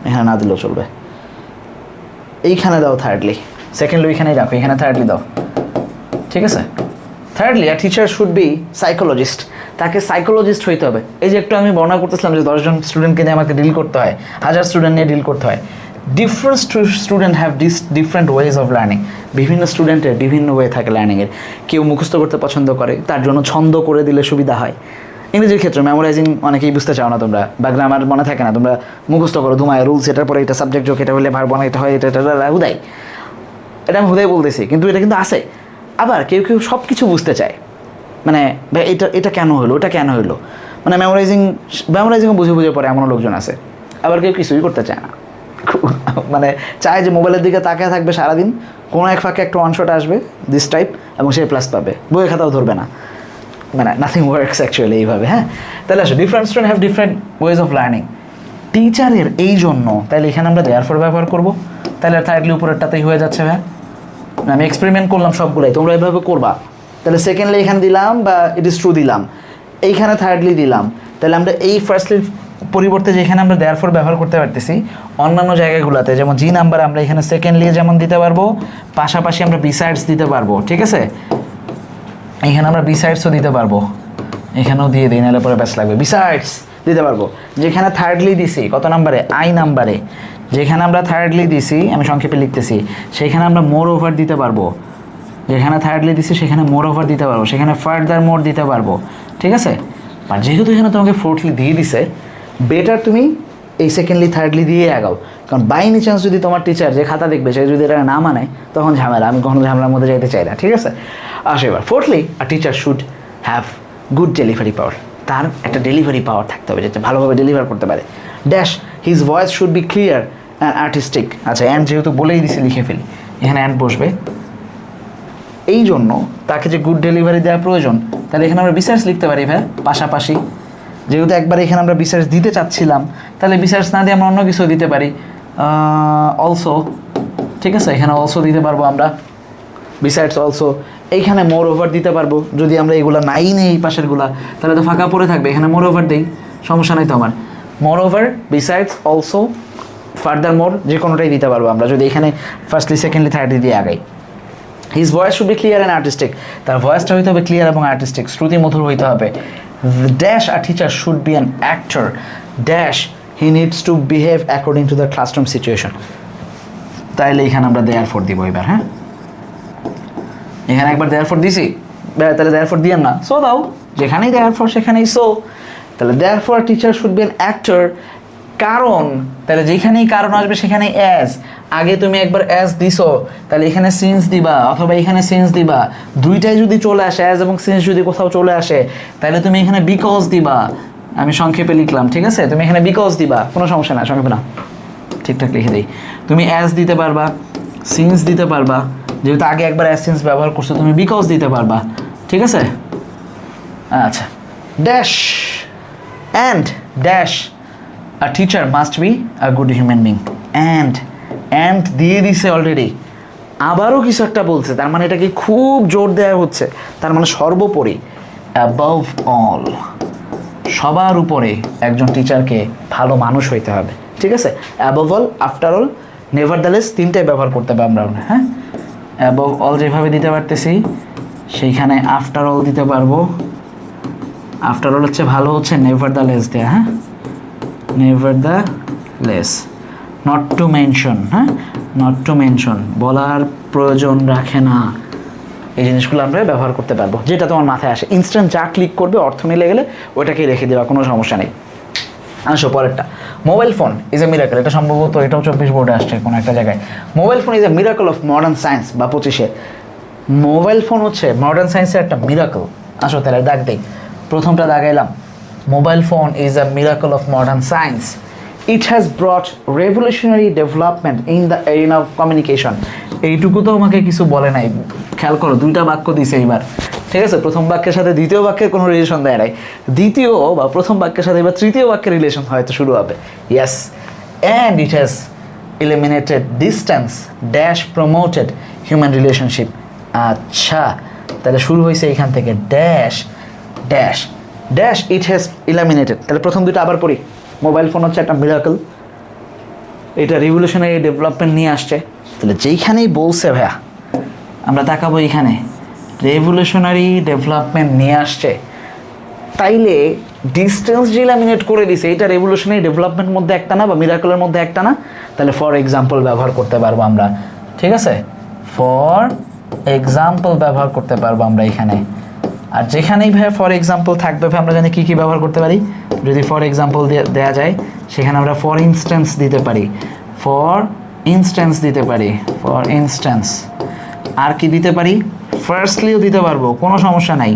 এখানে না দিলেও চলবে। এইখানে দাও থার্ডলি, সেকেন্ডলি এখানেই রাখো, এখানে থার্ডলি দাও, ঠিক আছে? Thirdly a teacher should be psychologist, তাকে সাইকোলজিস্ট হইতে হবে। এই যে একটু আমি বর্ণনা করতেছিলাম যে 10 জন স্টুডেন্টকে নিয়ে আমাকে ডিল করতে হয়, 1000 স্টুডেন্ট নিয়ে ডিল করতে হয়। Different student have different ways of learning, বিভিন্ন স্টুডেন্টের বিভিন্ন ওয়ে থাকে লার্নিংয়ের। কেউ মুখস্থ করতে পছন্দ করে, তার জন্য ছন্দ করে দিলে সুবিধা হয়। ইংরেজির ক্ষেত্রে মেমোরাইজিং অনেকেই বুঝতে চাও না তোমরা, বা গ্রামার মনে থাকে না, তোমরা মুখস্থ করো ধুমায় রুলস, এটার পরে এটা সাবজেক্ট যোগ, এটা হলে ভার্ব না, এটা হয়, এটা হুদাই, এটা আমি হুদাই বলতেছি, কিন্তু এটা কিন্তু আছে। আবার কেউ কেউ সব কিছু বুঝতে চায়, মানে এটা কেন হলো, ওটা কেন হলো, মানে মেমোরাইজিংও বুঝে বুঝে পড়ে এমনও লোকজন আছে। আবার কেউ কিছুই করতে চায় না, মানে চায় যে মোবাইলের দিকে তাকিয়ে থাকবে সারাদিন, কোনো এক ফাঁকে একটা ওয়ান শট আসবে দিস টাইপ, এবং সে প্লাস পাবে, বইয়ের খাতাও ধরবে না, মানে নাথিং ওয়ার্কস অ্যাকচুয়ালি এইভাবে। হ্যাঁ, তাহলে আসো different student have different ways of learning. টিচারের এই জন্য তাহলে এখানে আমরা দেয়ারফর ব্যবহার করবো, তাহলে থার্ডলি উপরেরটাতেই হয়ে যাচ্ছে। হ্যাঁ, আমি এক্সপেরিমেন্ট করলাম সবগুলোই, তোমরা এভাবে করবা। তাহলে সেকেন্ডলি এখানে দিলাম বা ইট ইজ ট্রু দিলাম, এইখানে থার্ডলি দিলাম। তাহলে আমরা এই ফার্স্টলির পরিবর্তে যেখানে আমরা দেয়ারফর ব্যবহার করতে পারতেছি অন্যান্য জায়গাগুলোতে, যেমন জি নাম্বার আমরা এখানে সেকেন্ডলি যেমন দিতে পারবো, পাশাপাশি আমরা বিসাইডস দিতে পারবো, ঠিক আছে? এখানে আমরা বিসাইডসও দিতে পারবো, এখানেও দিয়ে দিই, নাহলে পরে ব্যাস লাগবে। বিসাইডস দিতে পারবো, যেখানে থার্ডলি দিছি কত নাম্বারে, আই নাম্বারে, যেখানে আমরা থার্ডলি দিছি, আমি সংক্ষেপে লিখতেছি, সেখানে আমরা মোর ওভার দিতে পারবো, যেখানে থার্ডলি দিছি সেখানে মোর ওভার দিতে পারবো, সেখানে ফার্দার মোর দিতে পারবো, ঠিক আছে? আর যেহেতু এখানে তোমাকে ফোর্থলি দিয়ে দিছে, বেটার তুমি এই সেকেন্ডলি থার্ডলি দিয়ে আগাও, কারণ বাই এনি চান্স যদি তোমার টিচার যে খাতা দেখবে সে যদি এটা না মানে, তখন ঝামেলা, আমি কখনো ঝামেলার মধ্যে যাইতে চাই না, ঠিক আছে? আসো এবার fourthly, a teacher should have good delivery power, তার একটা ডেলিভারি পাওয়ার থাকতে হবে, যেটা ভালোভাবে ডেলিভার করতে পারে। Dash his voice should be clear and artistic. আচ্ছা, অ্যান্ড যেহেতু বলেই দিছি লিখে ফেলি, এখানে অ্যান্ড বসবে। এই জন্য তাকে যে গুড ডেলিভারি দেওয়া প্রয়োজন, তাহলে এখানে আমরা বিসার্স লিখতে পারি। ভাই পাশাপাশি যেহেতু একবার এখানে আমরা বিসার্স দিতে চাচ্ছিলাম, তাহলে বিসার্স না দিয়ে আমরা অন্য কিছু দিতে পারি, অলসো, ঠিক আছে? এখানে অলসো দিতে পারবো আমরা, বিসাইডস অলসো। এইখানে মোর ওভার দিতে পারবো, যদি আমরা এগুলো নাই নেই এই পাশেরগুলা, তাহলে তো ফাঁকা পড়ে থাকবে, এখানে মোর ওভার দিই, সমস্যা নেই তো আমার। Moreover, besides, also, furthermore, যে কোনোটাই দিতে পারবো আমরা, যদি এখানে ফার্স্টলি সেকেন্ডলি থার্ডলি দিয়ে আগাই। His voice should be clear and artistic, তার ভয়েসটা হইতে হবে ক্লিয়ার এবং আর্টিস্টিক, শ্রুতি মধুর হইতে হবে। Dash a teacher should be an actor, dash he needs to behave according to the classroom situation. তাইলে এখানে আমরা দেয়ারফর দিব এবার। হ্যাঁ, এখানে একবার দেয়ারফর দিছি, তাহলে দেয়ারফর দিয়েন না, সো দাও, যেখানেই দেয়ারফর সেখানেই সো। তাহলে therefore teacher should be an actor, কারণ, তাহলে যেখানেই কারণ আসবে সেখানেই অ্যাজ। আগে তুমি একবার অ্যাজ দিছো, তাহলে এখানে সিন্স দিবা, অথবা এখানে সিন্স দিবা, দুইটাই যদি চলে আসে, অ্যাজ এবং সিন্স যদি কোথাও চলে আসে, তাহলে তুমি এখানে বিকজ দিবা। আমি সংক্ষেপে লিখলাম, ঠিক আছে? তুমি এখানে বিকজ দিবা, কোনো সমস্যা না, সংক্ষেপে না, ঠিকঠাক লিখে দিই। তুমি অ্যাজ দিতে পারবা, সিন্স দিতে পারবা, যেহেতু আগে একবার অ্যাজ সিন্স ব্যবহার করছো, তুমি বিকজ দিতে পারবা, ঠিক আছে? আচ্ছা, dash and dash a teacher must be a good human being. And দিয়ে দিছে অলরেডি, আবারও কিছু একটা বলছে, তার মানে এটাকে খুব জোর দেওয়া হচ্ছে, তার মানে সর্বোপরি, অ্যাবভ অল, সবার উপরে একজন টিচারকে ভালো মানুষ হইতে হবে, ঠিক আছে? অ্যাবভ অল, আফটার অল, নেভারদালেস, তিনটাই ব্যবহার করতে হবে আমরা। হ্যাঁ, অ্যাবভ অল যেভাবে দিতে পারতেছি, সেইখানে আফটার অল দিতে পারবো। আফটার অল হচ্ছে ভালো, হচ্ছে নেভারদালেস দেয়া। হ্যাঁ, নেভারদালেস, নট টু মেনশন। হ্যাঁ, নট টু মেনশন, বলার প্রয়োজন রাখে না, এই জিনিসগুলো আমরা ব্যবহার করতে পারবো, যেটা তোমার মাথায় আসে, ইনস্ট্যান্ট যা ক্লিক করবে, অর্থ মিলে গেলে ওইটাকেই রেখে দেওয়া, কোনো সমস্যা নেই। আসো পরেরটা, mobile phone is a miracle. এটা সম্ভবত এটাও 24 বোর্ডে আসছে কোনো একটা জায়গায়। Mobile phone is a miracle of modern science, বা 25-এ মোবাইল ফোন হচ্ছে মডার্ন সায়েন্সের একটা মিরাকল। আসো তাহলে দাগ দেই, প্রথমটা দাগাইলাম, mobile phone is a miracle of modern science. It has brought revolutionary development in the area of communication. এইটুকু তো আমাকে কিছু বলে নাই, খেয়াল করো, দুইটা বাক্য দিছে এইবার, ঠিক আছে? প্রথম বাক্যের সাথে দ্বিতীয় বাক্যের কোনো রিলেশন দেয় নাই, দ্বিতীয় বা প্রথম বাক্যের সাথে এবার তৃতীয় বাক্যের রিলেশন হয়তো শুরু হবে। Yes, and it has eliminated distance dash promoted human relationship। আচ্ছা, তাহলে শুরু হয়েছে এখান থেকে dash dash dash it has illuminated. তাহলে প্রথম দুটো আবার পড়ি। মোবাইল ফোন হচ্ছে একটা মিরাকল, এটা রিভলিউশনারি ডেভেলপমেন্ট নিয়ে আসছে। তাহলে যেইখানেই বলছে ভাইয়া আমরা তাকাবো এখানে রেভলিউশনারি ডেভেলপমেন্ট নিয়ে আসছে, তাইলে ডিস্টেন্স যে ইলামিনেট করে দিছে এটা রেভলিউশনারি ডেভেলপমেন্ট মধ্যে একটা না বা মিরাকলের মধ্যে একটা না। তাহলে ফর এক্সাম্পল ব্যবহার করতে পারবো আমরা, ঠিক আছে, ফর এক্সাম্পল ব্যবহার করতে পারবো আমরা এখানে। আর যেখানেই ভাই ফর এক্সাম্পল থাকবে ভাই আমরা জানি কী কী ব্যবহার করতে পারি। যদি ফর এক্সাম্পল দেওয়া যায় সেখানে আমরা ফর ইনস্ট্যান্স দিতে পারি, ফর ইনস্ট্যান্স দিতে পারি, ফর ইনস্ট্যান্স। আর কি দিতে পারি, ফার্স্টলিও দিতে পারবো, কোনো সমস্যা নাই।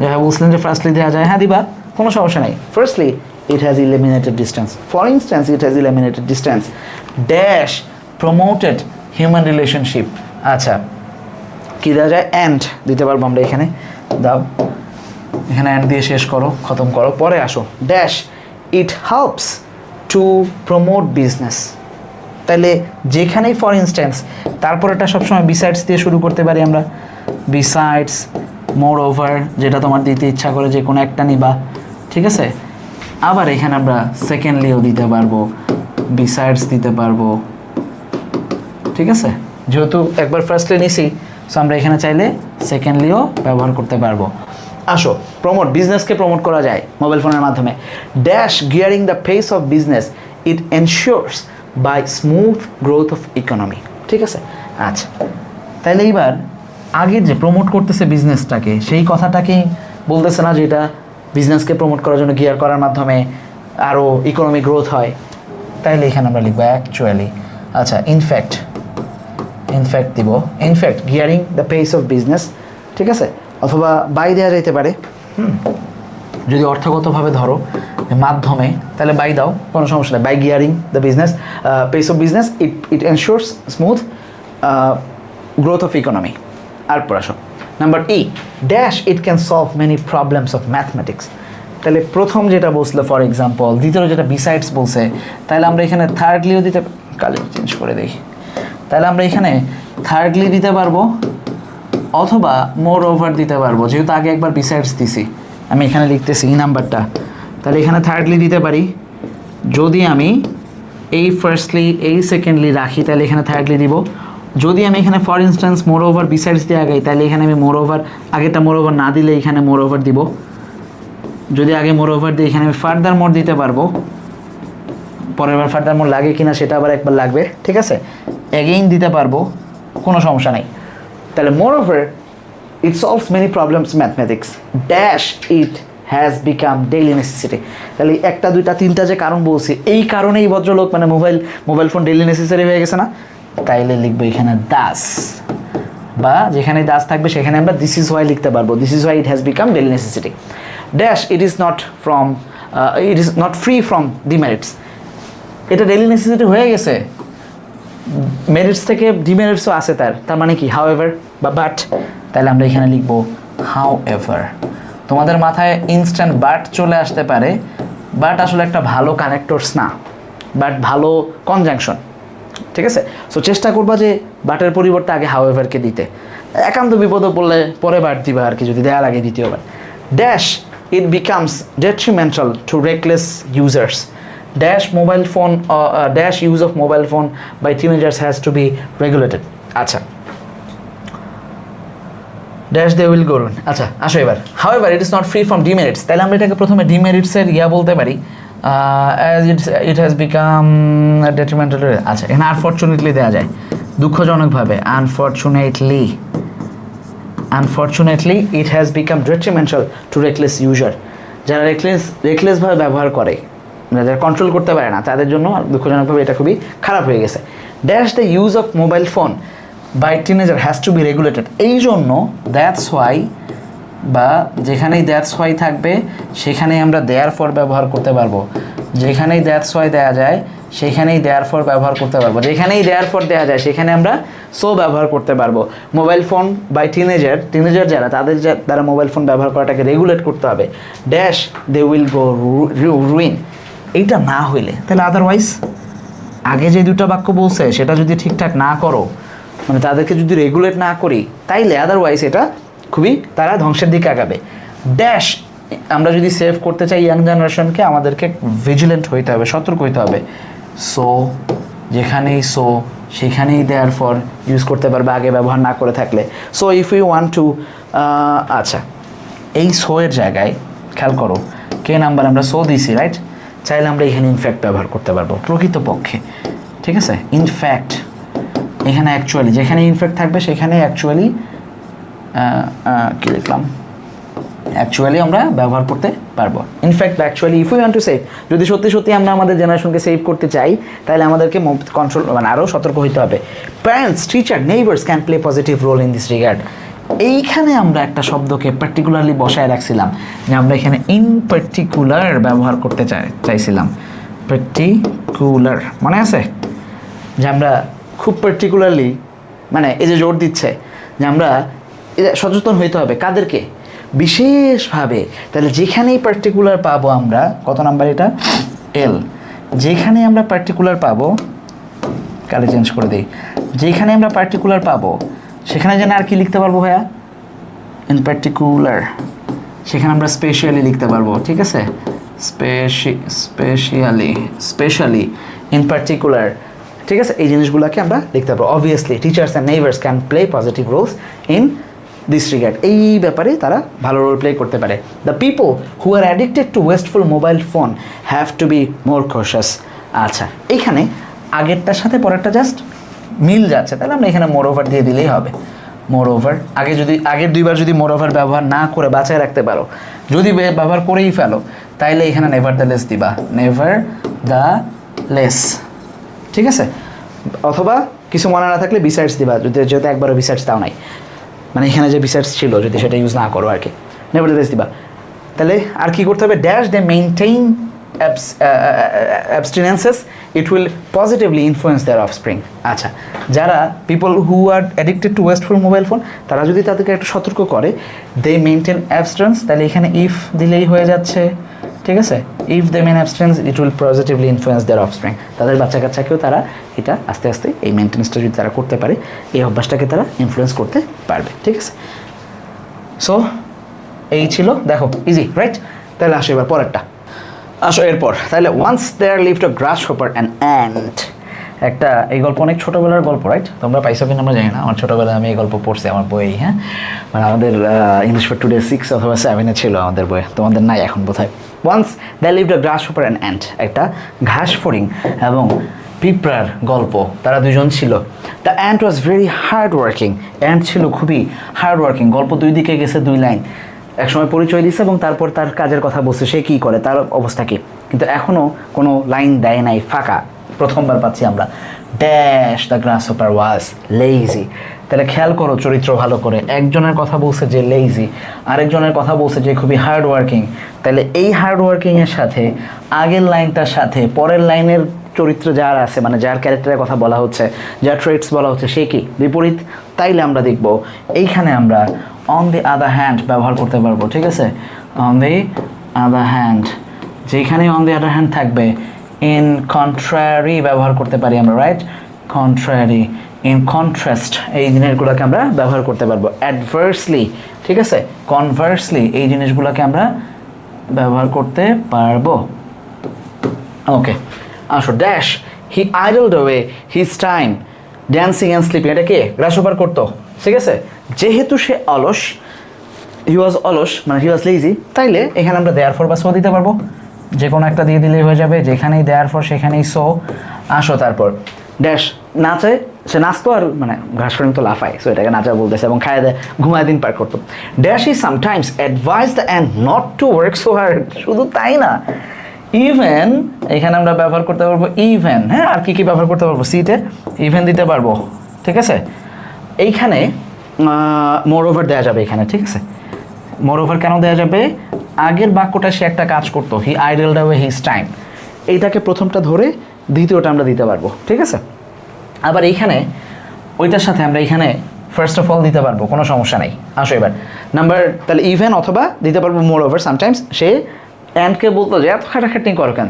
যারা বলছিলেন যে ফার্স্টলি দেওয়া যায়, হ্যাঁ দিবা, কোনো সমস্যা নাই। Firstly it has eliminated distance, for instance it has eliminated distance, dash promoted human relationship. আচ্ছা কী দেওয়া যায়, অ্যান্ড দিতে পারবো আমরা এখানে, দাও এখানে অ্যান্ড দিয়ে শেষ করো, খতম করো, পরে আসো। Dash it helps to promote business. তাহলে যেখানেই ফর ইনস্ট্যান্স তারপরেটা সবসময় বিসাইডস দিয়ে শুরু করতে পারি আমরা, বিসাইডস, মোর ওভার, যেটা তোমার দিতে ইচ্ছা করে যে কোনো একটা নিবা, ঠিক আছে। আবার এখানে আমরা সেকেন্ডলিও দিতে পারবো, বিসাইডস দিতে পারবো, ঠিক আছে। যেহেতু একবার ফার্স্টলি নিছি সো আমরা এখানে চাইলে সেকেন্ডলিও ব্যবহার করতে পারবো। আসো, প্রমোট, বিজনেসকে প্রমোট করা যায় মোবাইল ফোনের মাধ্যমে। Dash gearing the pace of business it ensures by smooth growth of economy, ঠিক আছে। আচ্ছা তাহলে এইবার আগে যে প্রমোট করতেছে বিজনেসটাকে সেই কথাটাকেই বলতেছে না, যে এটা বিজনেসকে প্রমোট করার জন্য গিয়ার করার মাধ্যমে আরও ইকোনমি গ্রোথ হয়। তাইলে এখানে আমরা লিখবো অ্যাকচুয়ালি, আচ্ছা ইনফ্যাক্ট, ইনফ্যাক্ট দিব, in fact gearing the pace of business, ঠিক আছে। অথবা বাই দেওয়া যেতে পারে, যদি অর্থগতভাবে ধরো মাধ্যমে, তাহলে বাই দাও, কোনো সমস্যা নেই। By gearing the business pace of business it ensures smooth growth of economy. আর আসো number E, dash it can solve many problems of mathematics. তাহলে প্রথম যেটা বলছিল ফর এক্সাম্পল, দ্বিতীয় যেটা বিসাইডস বলছে, তাহলে আমরা এখানে থার্ডলিও দিতে, কালার চেঞ্জ করে দেখি, তাহলে আমরা এখানে থার্ডলি দিতে পারবো অথবা মোর ওভার দিতে পারবো। যেহেতু আগে একবার বিসাইডস দিছি, আমি এখানে লিখতেছি ই নাম্বারটা, তাহলে এখানে থার্ডলি দিতে পারি। যদি আমি এই ফার্স্টলি এই সেকেন্ডলি রাখি তাহলে এখানে থার্ডলি দিব। যদি আমি এখানে for instance more over besides দিয়ে আগাই তাহলে এখানে আমি মোর ওভার, আগেটা মোর ওভার না দিলে এখানে মোর ওভার দিব। যদি আগে মোর ওভার দিই এখানে আমি ফার্দার মোর দিতে পারবো, পরের বার ফার্দার মোর লাগে কিনা সেটা আবার একবার লাগবে, ঠিক আছে। এগেইন দিতে পারবো, কোনো সমস্যা নাই। তাহলে মোর over it solves many problems mathematics, dash it has become daily necessity. তাহলে একটা দুইটা তিনটা যে কারণ বলছি, এই কারণেই ভদ্রলোক মানে মোবাইল ফোন ডেইলি নেসেসারি হয়ে গেছে না। তাইলে লিখবো এখানে দাস, বা যেখানে দাস থাকবে সেখানে আমরা দিস ইজ ওয়াই লিখতে পারবো, this is why it has become daily necessity. Dash it is not free from demerits. এটা ডেইলি নেসেসিটি হয়ে গেছে, মেরিটস থেকে ডিমেরিটসও আছে তার মানে কি হাউএভার বা বাট। তাহলে আমরা এখানে লিখবো হাউএভার। তোমাদের মাথায় ইনস্ট্যান্ট বাট চলে আসতে পারে, বাট আসলে একটা ভালো কানেক্টরস না, বাট ভালো কনজাংশন, ঠিক আছে। সো চেষ্টা করবা যে বাটের পরিবর্তে আগে হাউএভারকে দিতে, একান্ত বিপদে পড়লে পরে বাট দিবা আর কি, যদি দেয়া লাগে দ্বিতীয়বার। Dash it becomes detrimental to reckless users. Dash mobile phone, dash use of mobile phone by teenagers has to be regulated. আচ্ছা dash they will go ruin. আচ্ছা আসো এবার, however it is not free from demerits. তাহলে আমরা এটাকে প্রথমে ডিমেরিটসের বলতে পারি, as it has become detrimental. আচ্ছা এখানে আনফর্চুনেটলি দেওয়া যায়, দুঃখজনকভাবে, unfortunately it has become detrimental to reckless user. যারা রেকলেসভাবে ব্যবহার করে, যারা কন্ট্রোল করতে পারে না, তাদের জন্য দুঃখজনকভাবে এটা খুবই খারাপ হয়ে গেছে। Dash the use of mobile phone by teenager has to be regulated. এই জন্য দ্যাটস ওয়াই, বা যেখানেই দ্যাটস ওয়াই থাকবে সেখানেই আমরা দেয়ার ফর ব্যবহার করতে পারবো। যেখানেই দ্যাটস ওয়াই দেওয়া যায় সেখানেই দেয়ার ফর ব্যবহার করতে পারবো। যেখানেই দেয়ার ফর দেওয়া যায় সেখানে আমরা সো ব্যবহার করতে পারবো। মোবাইল ফোন বাই টিনেজার যারা, তাদের দ্বারা মোবাইল ফোন ব্যবহার করাটাকে রেগুলেট করতে হবে। Dash they will go ruin. এইটা না হইলে তাহলে আদারওয়াইজ আগে যে দুটো বাক্য বলছে সেটা যদি ঠিকঠাক না করো, মানে তাদেরকে যদি রেগুলেট না করি, তাইলে আদারওয়াইজ এটা খুবই তারা ধ্বংসের দিকে আগাবে। ড্যাশ, আমরা যদি সেভ করতে চাই ইয়াং জেনারেশনকে, আমাদেরকে ভিজিলেন্ট হইতে হবে, সতর্ক হইতে হবে। সো যেখানেই সো সেখানেই দেয়ার ফর ইউজ করতে পারবে আগে ব্যবহার না করে থাকলে। So if you want to, আচ্ছা এই সো এর জায়গায় খেয়াল করো কে নাম্বার আমরা সো দিয়েছি, রাইট? চাইলে আমরা এখানে ইনফ্যাক্ট ব্যবহার করতে পারবো প্রকৃতপক্ষে, ঠিক আছে? ইনফ্যাক্ট এখানে অ্যাকচুয়ালি, যেখানে ইনফ্যাক্ট থাকবে সেখানে অ্যাকচুয়ালি কী লিখলাম, অ্যাকচুয়ালি আমরা ব্যবহার করতে পারবো। In fact actually if you want to save, যদি সত্যি সত্যি আমরা আমাদের জেনারেশনকে সেভ করতে চাই তাহলে আমাদেরকে কন্ট্রোল মানে আরও সতর্ক হতে হবে। Parents, teacher, neighbours can play positive role in this regard. এইখানে আমরা একটা শব্দকে পার্টিকুলারলি বসায় রাখছিলাম, যে আমরা এখানে ইন পার্টিকুলার ব্যবহার করতে চাইছিলাম। পার্টিকুলার মনে আছে? যে আমরা খুব পার্টিকুলারলি, মানে এই যে জোর দিচ্ছে যে আমরা সচেতন হইতে হবে কাদেরকে, বিশেষভাবে। তাহলে যেখানেই পার্টিকুলার পাবো আমরা, কত নাম্বার এটা? এল। যেখানে আমরা পার্টিকুলার পাবো, কালে চেঞ্জ করে দিই, যেখানে আমরা পার্টিকুলার পাবো সেখানে যেন আর কি লিখতে পারবো ভাইয়া? In particular. সেখানে আমরা স্পেশালি লিখতে পারবো, ঠিক আছে? স্পেশালি ইন পার্টিকুলার, ঠিক আছে? এই জিনিসগুলোকে আমরা লিখতে পারবো। Obviously teachers and neighbours can play positive roles in this regard. এই ব্যাপারে তারা ভালো রোল প্লে করতে পারে। The people who are addicted to wasteful mobile phone have to be more cautious. আচ্ছা, এইখানে আগেরটার সাথে পরেরটা জাস্ট মিল যাচ্ছে, তাহলে আমরা এখানে মোর ওভার দিয়ে দিলেই হবে। মোর ওভার, আগের দুইবার যদি মোর ওভার ব্যবহার না করে বাঁচায় রাখতে পারো, যদি ব্যবহার করেই ফেলো তাইলে এখানে নেভার দ্য লেস দিবা, নেভার দ্য লেস, ঠিক আছে? অথবা কিছু মনে না থাকলে বিসাইডস দিবা, যেহেতু একবারও বিসাইডস দাও নাই, মানে এখানে যে বিসাইডস ছিল যদি সেটা ইউজ না করো আর কি, নেভার দ্য লেস দিবা। তাহলে আর কি করতে হবে? Dash they maintain abstinences, it will positively influence their offspring. আচ্ছা, যারা people who are addicted to wasteful mobile phone, তারা যদি তাদেরকে একটু সতর্ক করে, দে মেইনটেইন অ্যাবস্টেন্স, তাহলে এখানে ইফ দিলেই হয়ে যাচ্ছে, ঠিক আছে? ইফ দে মেইন abstinence, it will positively influence their offspring. তাদের বাচ্চা কাচ্চাকেও তারা এটা আস্তে আস্তে এই মেনটেন্সটা যদি তারা করতে পারে, এই অভ্যাসটাকে তারা ইনফ্লুয়েন্স করতে পারবে, ঠিক আছে? সো এই ছিল, দেখো ইজি, রাইট? তাহলে আসো এবার পরেরটা, আসো এরপর। তাহলে once there lived a grasshopper and ant. একটা, এই গল্প অনেক ছোটোবেলার গল্প, রাইট? তোমরা পাইছো কিনা আমরা জানি না, আমার ছোটোবেলায় আমি এই গল্প পড়ছি আমার বইয়ে, হ্যাঁ, মানে আমাদের ইংলিশ ফর টুডে 6 অথবা 7-এ ছিল আমাদের বইয়ে, তোমাদের নাই এখন বোধহয়। Once there lived a grasshopper and ant, একটা ঘাস ফড়িং এবং পিঁপড়ার গল্প, তারা দুজন ছিল। The ant was very hard working, ant ছিল খুবই হার্ড ওয়ার্কিং। গল্প দুই দিকে গেছে, 2 লাইন, একসময় পরিচয় দিচ্ছে এবং তারপর তার কাজের কথা বলছে, সে কী করে, তার অবস্থা কী, কিন্তু এখনও কোনো লাইন দেয় নাই, ফাঁকা, প্রথমবার পাচ্ছি আমরা। Dash the গ্রাসহপার was lazy. তাহলে খেয়াল করো চরিত্র ভালো করে, একজনের কথা বলছে যে লেইজি, আরেকজনের কথা বলছে যে খুবই হার্ড ওয়ার্কিং। তাহলে এই হার্ড ওয়ার্কিংয়ের সাথে আগের লাইনটার সাথে পরের লাইনের চরিত্র যার আছে, মানে যার ক্যারেক্টারের কথা বলা হচ্ছে, যার ট্রেটস বলা হচ্ছে, সে কি বিপরীত। তাইলে আমরা দেখব এইখানে আমরা অন দি আদার হ্যান্ড ব্যবহার করতে পারবো, ঠিক আছে? অন দি আদার হ্যান্ড, যেখানে অন দি আদার হ্যান্ড থাকবে ইন কন্ট্রারি ব্যবহার করতে পারি আমরা, রাইট? কন্ট্রারি, ইন কন্ট্রাস্ট, এই জিনিসগুলোকে আমরা ব্যবহার করতে পারবো। অ্যাডভার্সলি, ঠিক আছে? কনভার্সলি, এই জিনিসগুলোকে আমরা ব্যবহার করতে পারবো। ওকে, আসো। Dash he idled away his time dancing and sleeping, এটা কে? গ্রাসহপার করতো, ঠিক আছে? যেহেতু সে অলস, হি ওয়াজ অলস মানে হি ওয়াজ লেজি, তাইলে এখানে আমরা দেয়ার ফর বা সো দিতে পারবো, যে কোনো একটা দিয়ে দিলেই হয়ে যাবে। যেখানেই দেয়ার ফর সেখানেই সো। আসো তারপর ড্যাশ নাচে, সে নাচতো আর মানে ঘাস ফড়িং তো লাফায়, সো এটাকে নাচা বলতেছে, এবং খায় দেয়, ঘুমায় দিন পার করতো। Dash E sometimes advice the and not to work so hard. শুধু তাই না, ইভেন এখানে আমরা ব্যবহার করতে পারবো ইভেন, হ্যাঁ, আর কি ব্যবহার করতে পারবো? সিতে ইভেন দিতে পারবো, ঠিক আছে? এইখানে মোর ওভার দেওয়া যাবে এখানে, ঠিক আছে? মোর ওভার কেন দেওয়া যাবে? আগের বাক্যটা সে একটা কাজ করতো, হি আইডলড অ্যাওয়ে হিজ টাইম, এইটাকে প্রথমটা ধরে দ্বিতীয়টা আমরা দিতে পারবো, ঠিক আছে? আবার এইখানে ওইটার সাথে আমরা এইখানে ফার্স্ট অফ অল দিতে পারবো, কোনো সমস্যা নেই। আসো এবার নাম্বার, তাহলে ইভেন অথবা দিতে পারবো মোর ওভার সামটাইমস, সে অ্যান্ডকে বলতো যে এত খাটাখাটনি করো কেন,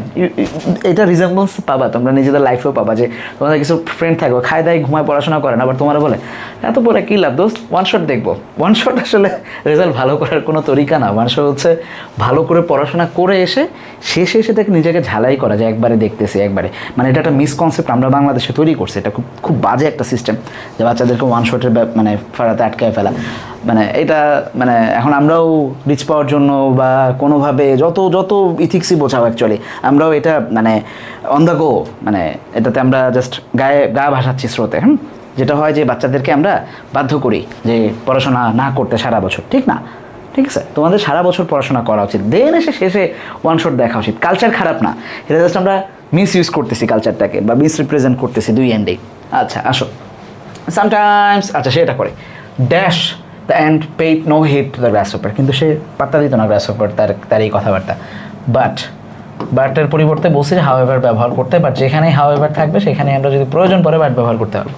এটা রিজেম্বলেন্স পাবা তোমরা নিজেদের লাইফেও পাবা, যে তোমাদের কিছু ফ্রেন্ড থাকবে খায় দায় ঘুমায় পড়াশোনা করে না, আবার তোমার বলে এত পরে কী লাভ দোস্ত, ওয়ান শট দেখবো। ওয়ান শট আসলে রেজাল্ট ভালো করার কোনো তরিকা না। ওয়ান শট হচ্ছে ভালো করে পড়াশোনা করে এসে শেষে এসে থেকে নিজেকে ঝালাই করা, যে একবারে দেখতেছি একবারে, মানে এটা একটা মিসকনসেপ্ট আমরা বাংলাদেশে তৈরি করছি। এটা খুব খুব বাজে একটা সিস্টেম, যে বাচ্চাদেরকে ওয়ান শটের মানে ফাড়াতে আটকায় ফেলা। মানে এটা মানে এখন আমরাও রিচ পাওয়ার জন্য বা কোনোভাবে যত যত ইথিক্সই বোঝাও অ্যাকচুয়ালি আমরাও এটা মানে অন দ্য গো, মানে এটাতে আমরা জাস্ট গা ভাসাচ্ছি স্রোতে। যেটা হয় যে বাচ্চাদেরকে আমরা বাধ্য করি যে পড়াশোনা না করতে সারা বছর, ঠিক না? ঠিক আছে, তোমাদের সারা বছর পড়াশোনা করা উচিত, দেন এসে শেষে ওয়ান শট দেখা উচিত। কালচার খারাপ না, এটা জাস্ট আমরা মিস ইউজ করতেছি কালচারটাকে, বা মিস রিপ্রেজেন্ট করতেছি দুই এন্ডেই। আচ্ছা আসো, সামটাইমস আচ্ছা সেটা করে dash the and paid no heed to the grasshopper, কিন্তু সে পাত্তা দিত না গ্রাসহপার তার এই কথাবার্তা। বাটের পরিবর্তে বলছি যে হাউএভার ব্যবহার করতে, বাট যেখানে হাউএভার থাকবে সেখানে আমরা যদি প্রয়োজন পড়ে বাট ব্যবহার করতে পারবো।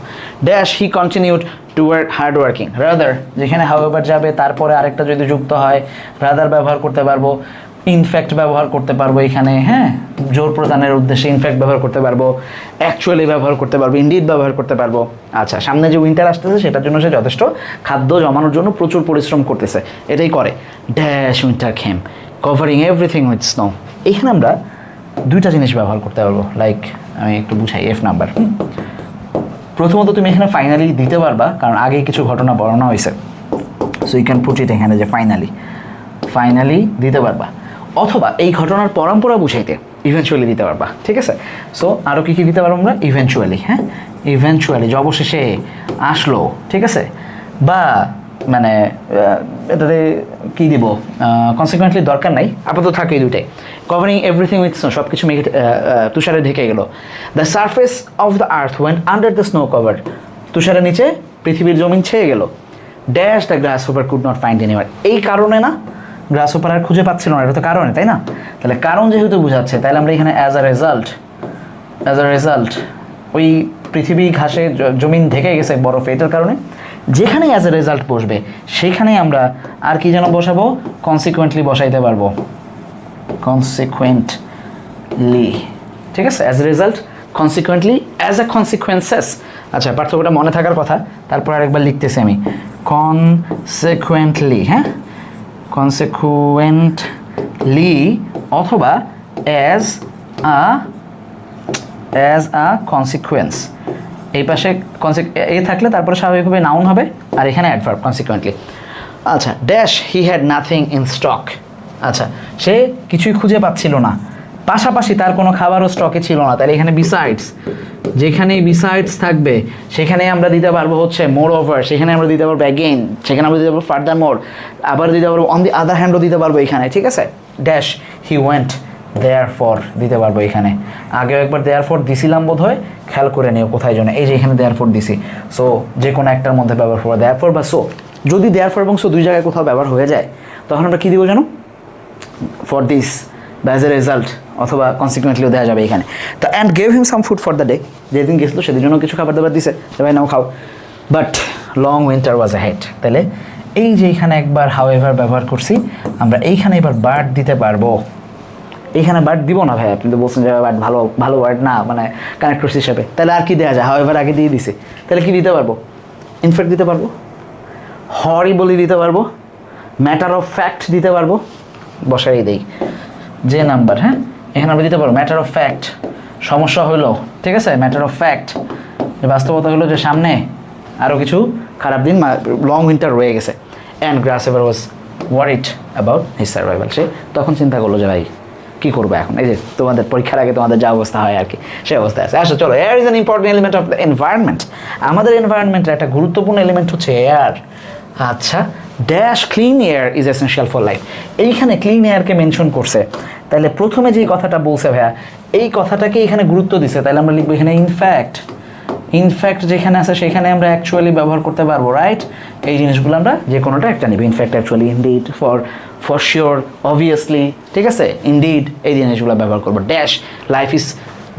Dash he continued toward hard working, rather যেখানে হাউএভার যাবে তারপরে আরেকটা যদি যুক্ত হয় রাদার ব্যবহার করতে পারবো, ইনফ্যাক্ট ব্যবহার করতে পারবো এখানে, হ্যাঁ জোর প্রদানের উদ্দেশ্যে ইনফ্যাক্ট ব্যবহার করতে পারবো, অ্যাকচুয়ালি ব্যবহার করতে পারবো, ইনডিড ব্যবহার করতে পারবো। আচ্ছা সামনে যে উইন্টার আসতেছে সেটার জন্য সে যথেষ্ট খাদ্য জমানোর জন্য প্রচুর পরিশ্রম করতেছে, এটাই করে। Dash winter came covering everything with snow, এইখানে আমরা দুইটা জিনিস ব্যবহার করতে পারবো। লাইক আমি একটু বুঝাই, এফ নাম্বার। প্রথমত তুমি এখানে ফাইনালি দিতে পারবা, কারণ আগে কিছু ঘটনা বর্ণনা হয়েছে, so you can put it এখানে যে ফাইনালি দিতে পারবা, অথবা এই ঘটনার পরম্পরা বুঝাইতে ইভেনচুয়ালি দিতে পারবা। ঠিক আছে, সো আরও কী দিতে পারবো আমরা? ইভেনচুয়ালি, হ্যাঁ ইভেনচুয়ালি যে অবশেষে আসলো, ঠিক আছে, বা মানে এটাতে কী দিব, কনসিকুয়েন্টলি দরকার নাই, আপাতত থাকে এই দুইটাই। কভারিং এভরিথিং উইথ স্নো, সব কিছু মেঘে তুষারে ঢেকে গেল। The surface of the earth went under the snow cover, তুষারের নিচে পৃথিবীর জমিন ছেয়ে গেল। Dash the grasshopper could not find anywhere, এই কারণে না গ্রাসহপার আর খুঁজে পাচ্ছিল না, এটা তো কারণে, তাই না? তাহলে কারণ যেহেতু বোঝাচ্ছে, তাহলে আমরা এখানে অ্যাজ আ রেজাল্ট ওই পৃথিবী ঘাসে জমিন ঢেকে গেছে বরফে, এটার কারণে যেখানেই অ্যাজ এ রেজাল্ট বসবে সেখানেই আমরা আর কি যেন বসাবো, কনসিকুয়েন্টলি বসাইতে পারবো, কনসিকুয়েন্টলি। ঠিক আছে, as a result, consequently, as a consequences. আচ্ছা পার্থক্যটা মনে থাকার কথা, তারপর আরেকবার লিখতেছি আমি, কনসিকুয়েন্টলি, হ্যাঁ কনসিকুয়েন্টলি, অথবা অ্যাজ আ কনসিকুয়েন্স। এই পাশে এ থাকলে তারপরে স্বাভাবিকভাবে নাউন হবে, আর এখানে অ্যাডভার্ব কনসিকুয়েন্টলি। আচ্ছা dash he had nothing in stock, আচ্ছা সে কিছুই খুঁজে পাচ্ছিল না, পাশাপাশি তার কোনো খাবারও স্টকে ছিল না, তাহলে এখানে বিসাইডস, যেখানেই বিসাইডস থাকবে সেখানে আমরা দিতে পারবো হচ্ছে মোর ওভার, সেখানে আমরা দিতে পারবো অ্যাগেইন, সেখানে আমরা দিতে পারবো ফার্দার মোর, আবার দিতে পারবো অন দি আদার হ্যান্ডও দিতে পারবো এখানে। ঠিক আছে, ড্যাশ হি ওয়েন্ট দেয়ারফর দিতে পারবো এখানে, আগেও একবার দেয়ারফর দিছিলাম বোধ হয়, খেয়াল করে নিও কোথায় জন্য, এই যে এখানে দেয়ারফর দিছি, সো যে কোনো একটার মধ্যে ব্যবহার করবো দেয়ারফর বা সো। যদি দেয়ারফর এবং সো দুই জায়গায় কোথাও ব্যবহার হয়ে যায় তখন আমরা কী দিব জানো, ফর দিস বা অ্যাজ এ রেজাল্ট, অথবা কনসিকুয়েন্টলিও দেওয়া যাবে এখানে। তো and gave him some food for the day, যেদিন গেছিলো সেদিন জন্য কিছু খাবার দাবার দিছে, ভাই নাও খাও, but long winter was head. তাহলে এই যে এখানে একবার হাউএভার ব্যবহার করছি, আমরা এইখানে এবার বার্ড দিতে পারবো। এইখানে বার্ড দিব না ভাই, আপনি তো বলছেন যে বার্ড ভালো ওয়ার্ড না, মানে কানেক্টরস হিসাবে, তাহলে আর কি দেওয়া যায়? হাউএভার আগে দিয়ে দিছে, তাহলে কি দিতে পারবো? ইনফ্যাক্ট দিতে পারবো, হরিবলি দিতে পারবো, ম্যাটার অফ ফ্যাক্ট দিতে পারবো, বসাই দেই যে নাম্বার, হ্যাঁ এখানে আমরা দিতে পারবো ম্যাটার অফ ফ্যাক্ট। সমস্যা হলো, ঠিক আছে, ম্যাটার অফ ফ্যাক্ট, বাস্তবতা হলো যে সামনে আরও কিছু খারাপ দিন, লং উইন্টার রয়ে গেছে। And grasshopper was worried about his survival, সে তখন চিন্তা করলো যে ভাই কী করবো এখন, এই যে তোমাদের পরীক্ষার আগে তোমাদের যা অবস্থা হয় আর কি, সেই অবস্থায় আছে। আসো চলো, air is an important element of the environment, আমাদের এনভায়রনমেন্টের একটা গুরুত্বপূর্ণ এলিমেন্ট হচ্ছে এয়ার। আচ্ছা dash clean air is essential for life, এইখানে ক্লিন এয়ারকে মেনশন করছে, তাহলে প্রথমে যে কথাটা বলছে ভাইয়া এই কথাটাকে এখানে গুরুত্ব দিছে, তাহলে আমরা লিখবো এখানে ইনফ্যাক্ট যেখানে আছে সেখানে আমরা অ্যাকচুয়ালি ব্যবহার করতে পারবো, রাইট? এই জিনিসগুলো আমরা যে কোনোটা একটা নিব, in fact, actually, indeed, for sure, obviously, ঠিক আছে, ইনডিড, এই জিনিসগুলো ব্যবহার করবো। Dash life is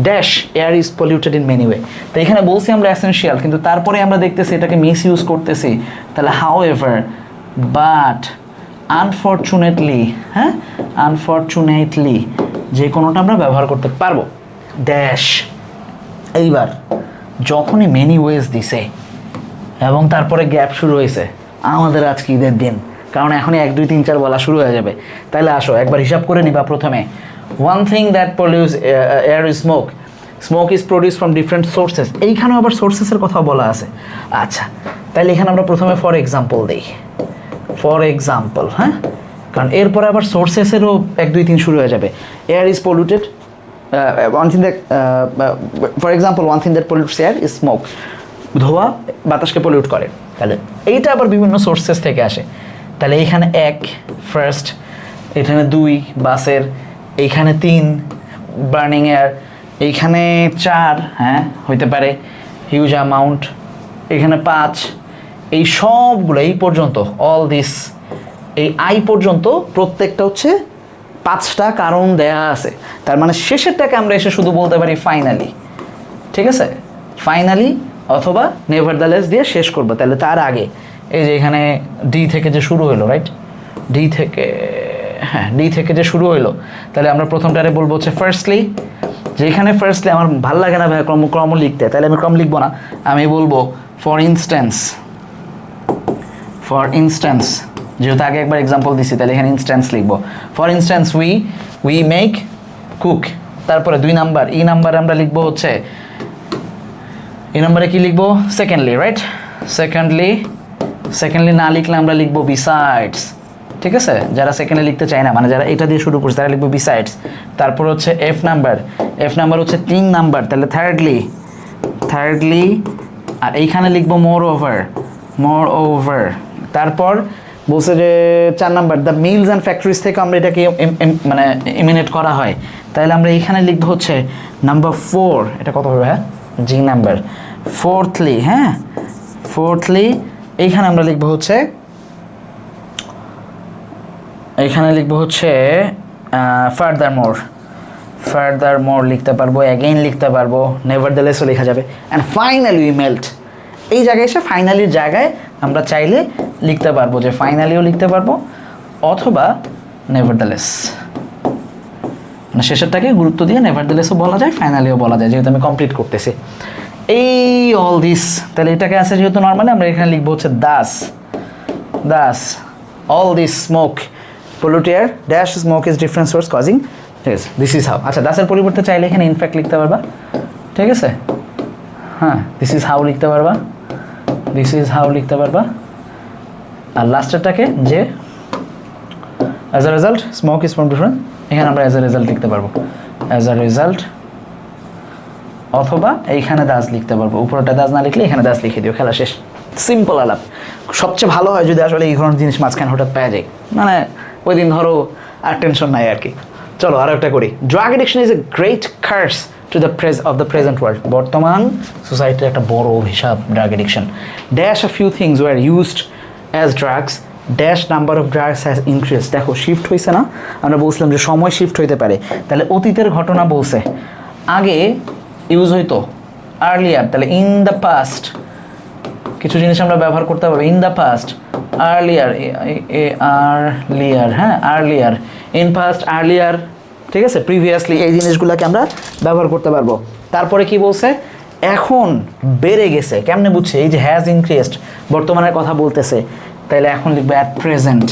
dash air is polluted in many way, তো এখানে বলছি আমরা এসেনশিয়াল, কিন্তু তারপরে আমরা দেখতেছি এটাকে মিস ইউজ করতেছি, তাহলে হাউ এভার, বাট, আনফরচুনেটলি, হ্যাঁ, আনফরচুনেটলি যে কোনোটা আমরা ব্যবহার করতে পারবো। ড্যাশ, এইবার যখনই মেনি ওয়েজ দিছে এবং তারপরে গ্যাপ শুরু হয়েছে, আমাদের আজকে ঈদের দিন, কারণ এখনই 1 2 3 4 বলা শুরু হয়ে যাবে। তাহলে আসো একবার হিসাব করে নিবা। প্রথমে one thing that pollutes air is smoke, smoke is produce from different sources. এইখানেও আবার সোর্সেসের কথাও বলা আছে। আচ্ছা, তাহলে এখানে আমরা প্রথমে ফর এক্সাম্পল দিই, ফর এক্সাম্পল, হ্যাঁ, কারণ এরপরে আবার সোর্সেসেরও 1 2 3 শুরু হয়ে যাবে। Air is polluted, one thing that, for example one thing that pollutes air is smoke, ধোঁয়া বাতাসকে পলিউট করে। তাহলে এইটা আবার বিভিন্ন সোর্সেস থেকে আসে। তাহলে এইখানে 1 ফার্স্ট, এখানে 2 বাসের, এইখানে 3 বার্নিং এয়ার, এইখানে 4, হ্যাঁ হইতে পারে হিউজ অ্যামাউন্ট, এখানে 5, এই সবগুলো এই পর্যন্ত, অল দিস, এই আই পর্যন্ত প্রত্যেকটা হচ্ছে 5টা কারণ দেয়া আছে। তার মানে শেষেরটাকে আমরা এসে শুধু বলতে পারি ফাইনালি, ঠিক আছে, ফাইনালি অথবা নেভারদালেস দিয়ে শেষ করবো। তাহলে তার আগে এই যে এখানে ডি থেকে যে শুরু হলো, রাইট, ডি থেকে, হ্যাঁ ডি থেকে যে শুরু হলো, তাহলে আমরা প্রথমটারে বলবো হচ্ছে ফার্স্টলি। যেখানে ফার্স্টলি আমার ভালো লাগে না ভাই ক্রম লিখতে, তাহলে আমি ক্রম লিখবো না, আমি বলবো ফর ইনস্ট্যান্স, ফর ইনস্ট্যান্স, যেহেতু আগে একবার এক্সাম্পল দিছি তাহলে এখানে ইনস্ট্যান্স লিখবো। For instance we make cook. তারপরে 2 নাম্বার, ই নাম্বারে আমরা লিখবো হচ্ছে, এই নাম্বারে কি লিখবো, সেকেন্ডলি, রাইট, সেকেন্ডলি না লিখলে আমরা লিখবো বিসাইডস, ঠিক আছে। যারা সেকেন্ডলি লিখতে চায় না, মানে যারা এটা দিয়ে শুরু করছে তারা লিখবো বিসাইডস। তারপর হচ্ছে এফ নাম্বার হচ্ছে 3 নাম্বার, তাহলে থার্ডলি, আর এইখানে লিখবো মোর ওভার। তারপর বলছে যে 4 number, the mills and factories থেকে আমরা এটাকে মানে ইমিনেট করা হয়, তাহলে আমরা এইখানে লিখবো হচ্ছে নাম্বার 4, এটা কত হবে, হ্যাঁ জি নাম্বার। ফোর্থলি, হ্যাঁ ফোর্থলি, এইখানে আমরা লিখবো হচ্ছে, এইখানে লিখবো হচ্ছে ফার্দার মোর লিখতে পারবো, অ্যাগেইন লিখতে পারবো, নেভারদালেসও লেখা যাবে। অ্যান্ড ফাইনালি উই মেল্ট, এই জায়গায় এসে ফাইনালির জায়গায় আমরা চাইলে লিখতে পারবো যে ফাইনালিও লিখতে পারবো অথবা নেভারদালেস, মানে শেষেরটাকে গুরুত্ব দিয়ে নেভারদালেসও বলা যায়, ফাইনালিও বলা যায়, যেহেতু আমি কমপ্লিট করতেছি। এই অল দিস, তাহলে এটাকে আছে যেহেতু নর্মালি আমরা এখানে লিখবো হচ্ছে Das all this smoke pollute air dash smoke is different source causing this is how। আচ্ছা, দাসের পরিবর্তে চাইলে এখানে ইনফ্যাক্ট লিখতে পারবা, ঠিক আছে, হ্যাঁ দিস ইজ হাউ লিখতে পারবা, আর লাস্টেরটাকে যে as a result smoke is from different, এখানে আমরা অ্যাজ আ রেজাল্ট লিখতে পারবো, অথবা এইখানে দাস লিখতে পারবো। উপরটা দাস না লিখলে এখানে দাস লিখে দিও, খেলা শেষ। সিম্পল আলাপ। সবচেয়ে ভালো হয় যদি আসলে এই ধরনের জিনিস মাঝখানে হঠাৎ পাওয়া যায়, মানে ওই দিন ধরো আর টেনশন নাই আর কি। চলো আরও একটা করি। Drug addiction is a great curse to the present world. বর্তমান সোসাইটির একটা বড় অভিশাপ drug addiction. Dash a few things were used as drugs, dash number of drugs has increase. দেখো শিফট হয়েছে না, আমরা বলছিলাম যে সময় শিফট হইতে পারে, তাহলে অতীতের ঘটনা বলছে, আগে ইউজ হইতো আর্লিয়ার, তাহলে ইন দ্য পাস্ট কিছু জিনিস আমরা ব্যবহার করতে পারবো, ইন দ্য পাস্ট, আর্লিয়ার, হ্যাঁ আর্লিয়ার, ইন পাস্ট, আর্লিয়ার, ঠিক আছে, প্রিভিয়াসলি, এই জিনিসগুলোকে আমরা ব্যবহার করতে পারবো। তারপরে কি বলছে, এখন বেড়ে গেছে, কেমনে বুঝছে, এই যে হ্যাজ ইনক্রিজড বর্তমানের কথা বলতেছে, তাইলে এখন লিখবে অ্যাট প্রেজেন্ট,